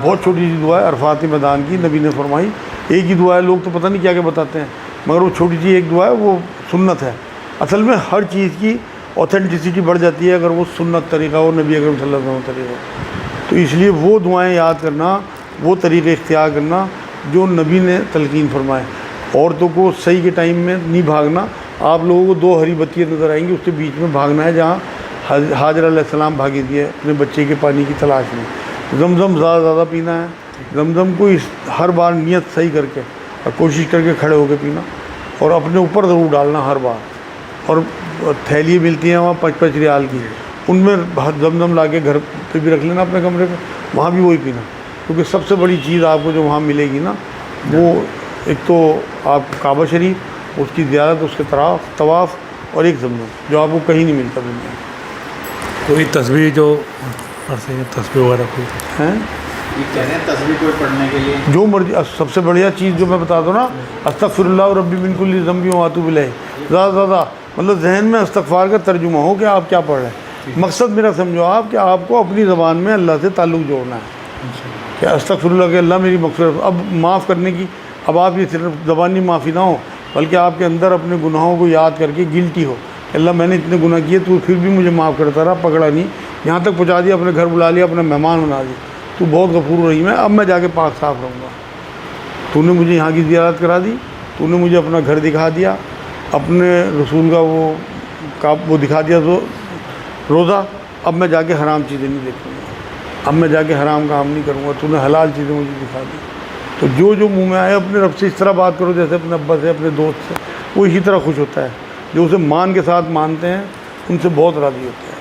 بہت چھوٹی سی دعا ہے عرفات کے میدان کی، نبی نے فرمائی ایک ہی دعا ہے، لوگ تو پتہ نہیں کیا بتاتے ہیں، مگر وہ چھوٹی سی ایک دعا ہے، وہ سنت ہے۔ اصل میں ہر چیز کی اوتھینٹسٹی بڑھ جاتی ہے اگر وہ سنت طریقہ ہو، نبی اکرم صلی اللہ علیہ وسلم طریقہ ہو، تو اس لیے وہ دعائیں یاد کرنا، وہ طریقے اختیار کرنا جو نبی نے تلقین فرمائے۔ عورتوں کو صحیح کے ٹائم میں نہیں بھاگنا، آپ لوگوں کو 2 ہری بتیاں نظر آئیں گی، اس کے بیچ میں بھاگنا ہے جہاں حاجر علیہ السلام بھاگی دی ہے اپنے بچے کے پانی کی تلاش میں۔ زمزم زیادہ پینا ہے، زمزم کو ہر بار نیت صحیح کر کے اور کوشش کر کے کھڑے ہو کے پینا، اور اپنے اوپر ضرور ڈالنا ہر بار، اور تھیلی ملتی ہیں وہاں 5-5 ریال کی، ان میں زمزم لا کے گھر پہ بھی رکھ لینا اپنے کمرے پہ، وہاں بھی وہی پینا، کیونکہ سب سے بڑی چیز آپ کو جو وہاں ملے گی نا، وہ ایک تو آپ کعبہ شریف، اس کی زیارت، اس کے طواف، اور ایک زمزم جو آپ کو کہیں نہیں ملتا دنیا میں۔ کوئی تصویر جو پڑھتے ہیں، تصویر وغیرہ کوئی ہیں یہ کہہ رہے ہیں تصویر کوئی پڑھنے کے لیے جو مرضی، سب سے بڑھیا چیز جو میں بتا دوں نا، استغفر اللہ ربی من کل ذنب و اتوب الیہ، زیادہ مطلب ذہن میں استغفار کا ترجمہ ہو کہ آپ کیا پڑھ رہے ہیں، مقصد میرا سمجھو آپ کہ آپ کو اپنی زبان میں اللہ سے تعلق جوڑنا ہے کہ استغفر اللہ کہ اللہ میری مغفرت، اب معاف کرنے کی، اب آپ یہ صرف زبانی معافی نہ ہو، بلکہ آپ کے اندر اپنے گناہوں کو یاد کر کے گلٹی ہو، اللہ میں نے اتنے گناہ کیے، تو پھر بھی مجھے معاف کرتا رہا، پکڑا نہیں، یہاں تک پہنچا دیا، اپنے گھر بلا لیا، اپنا مہمان بنا دیا، تو بہت غفور الرحیم ہے، اب میں جا کے پاک صاف رہوں گا، تو نے مجھے یہاں کی زیارت کرا دی، تو نے مجھے اپنا گھر دکھا دیا، اپنے رسول کا وہ دکھا دیا تو روزہ، اب میں جا کے حرام چیزیں نہیں دیکھوں گا، اب میں جا کے حرام کام نہیں کروں گا، تو نے حلال چیزیں مجھے دکھا دی، تو جو منہ میں آئے اپنے رب سے اس طرح بات کرو جیسے اپنے ابا سے، اپنے دوست سے، وہ اسی طرح خوش ہوتا ہے، جو اسے مان کے ساتھ مانتے ہیں ان سے بہت راضی ہوتے ہیں۔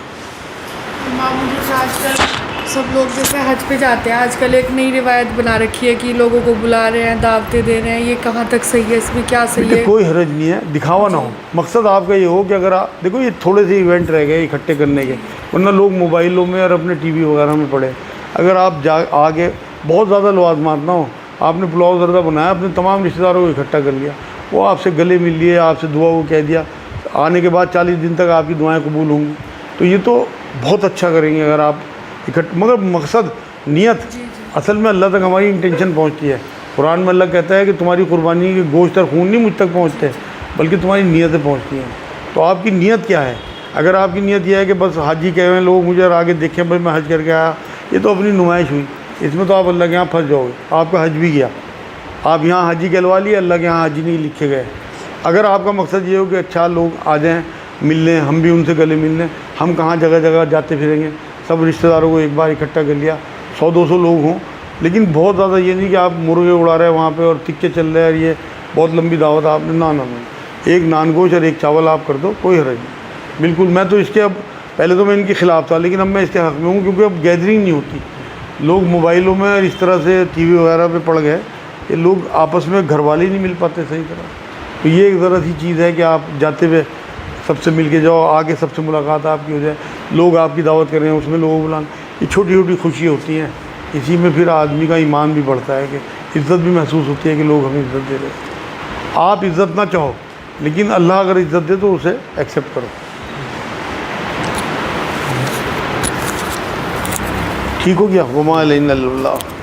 مجھے آج کل سب لوگ جیسے حج پہ جاتے ہیں، آج کل ایک نئی روایت بنا رکھی ہے کہ لوگوں کو بلا رہے ہیں، دعوتیں دے رہے ہیں، یہ کہاں تک صحیح ہے، اس میں کیا صحیح ہے؟ کوئی حرج نہیں ہے، دکھاوا نہ ہو، مقصد آپ کا یہ ہو کہ اگر آپ دیکھو یہ تھوڑے سے ایونٹ رہ گئے اکٹھے کرنے کے، ورنہ لوگ موبائلوں میں اور اپنے ٹی وی وغیرہ میں پڑے، اگر آپ آگے بہت زیادہ لوازمات نہ ہو، آپ نے پلاؤ زردہ بنایا، اپنے تمام رشتہ داروں کو اکٹھا کر لیا، وہ آپ سے گلے مل لیے، آپ سے دعا وہ کہہ دیا، آنے کے بعد 40 دن تک آپ کی دعائیں قبول ہوں گی، تو یہ تو بہت اچھا کریں گے اگر آپ مگر مقصد نیت، اصل میں اللہ تک ہماری انٹینشن پہنچتی ہے، قرآن میں اللہ کہتا ہے کہ تمہاری قربانی کے گوشت اور خون نہیں مجھ تک پہنچتے، بلکہ تمہاری نیتیں پہنچتی ہیں، تو آپ کی نیت کیا ہے؟ اگر آپ کی نیت یہ ہے کہ بس حاجی کہے ہوئے لوگ مجھے آگے دیکھیں بھائی میں حج کر کے آیا، یہ تو اپنی نمائش ہوئی، اس میں تو آپ اللہ کے یہاں پھنس جاؤ گے، آپ کا حج بھی گیا، آپ یہاں حاجی کہلوا لیے، اللہ کے یہاں حاجی نہیں لکھے گئے۔ اگر آپ کا مقصد یہ ہو کہ اچھا لوگ آ جائیں مل لیں، ہم بھی ان سے گلے مل لیں، ہم کہاں جگہ جگہ جاتے پھریں گے، سب رشتہ داروں کو ایک بار اکٹھا کر لیا، 100-200 لوگ ہوں، لیکن بہت زیادہ یہ نہیں کہ آپ مرغے اڑا رہے ہیں وہاں پہ اور تکے چل رہے ہیں، اور یہ بہت لمبی دعوت آپ نے، نہ ایک نان گوشت اور ایک چاول آپ کر دو، کوئی حرج نہیں، بالکل۔ میں تو اس کے اب پہلے تو میں ان کے خلاف تھا، لیکن اب میں اس کے حق میں ہوں، کیونکہ اب گیدرنگ نہیں ہوتی، لوگ موبائلوں میں اور اس طرح سے ٹی وی وغیرہ پہ پڑ گئے کہ لوگ آپس میں گھر والے نہیں مل پاتے صحیح طرح، تو یہ ایک ذرا سی چیز ہے کہ آپ جاتے ہوئے سب سے مل کے جاؤ، آگے سب سے ملاقات آپ کی ہو جائے، لوگ آپ کی دعوت کر رہے ہیں اس میں لوگوں کو بلانا، یہ چھوٹی چھوٹی خوشی ہوتی ہیں، اسی میں پھر آدمی کا ایمان بھی بڑھتا ہے کہ عزت بھی محسوس ہوتی ہے کہ لوگ ہمیں عزت دے رہے ہیں۔ آپ عزت نہ چاہو، لیکن اللہ اگر عزت دے تو اسے ایکسیپٹ کرو۔ ٹھیک ہو گیا؟ وما علینا الا البلاغ.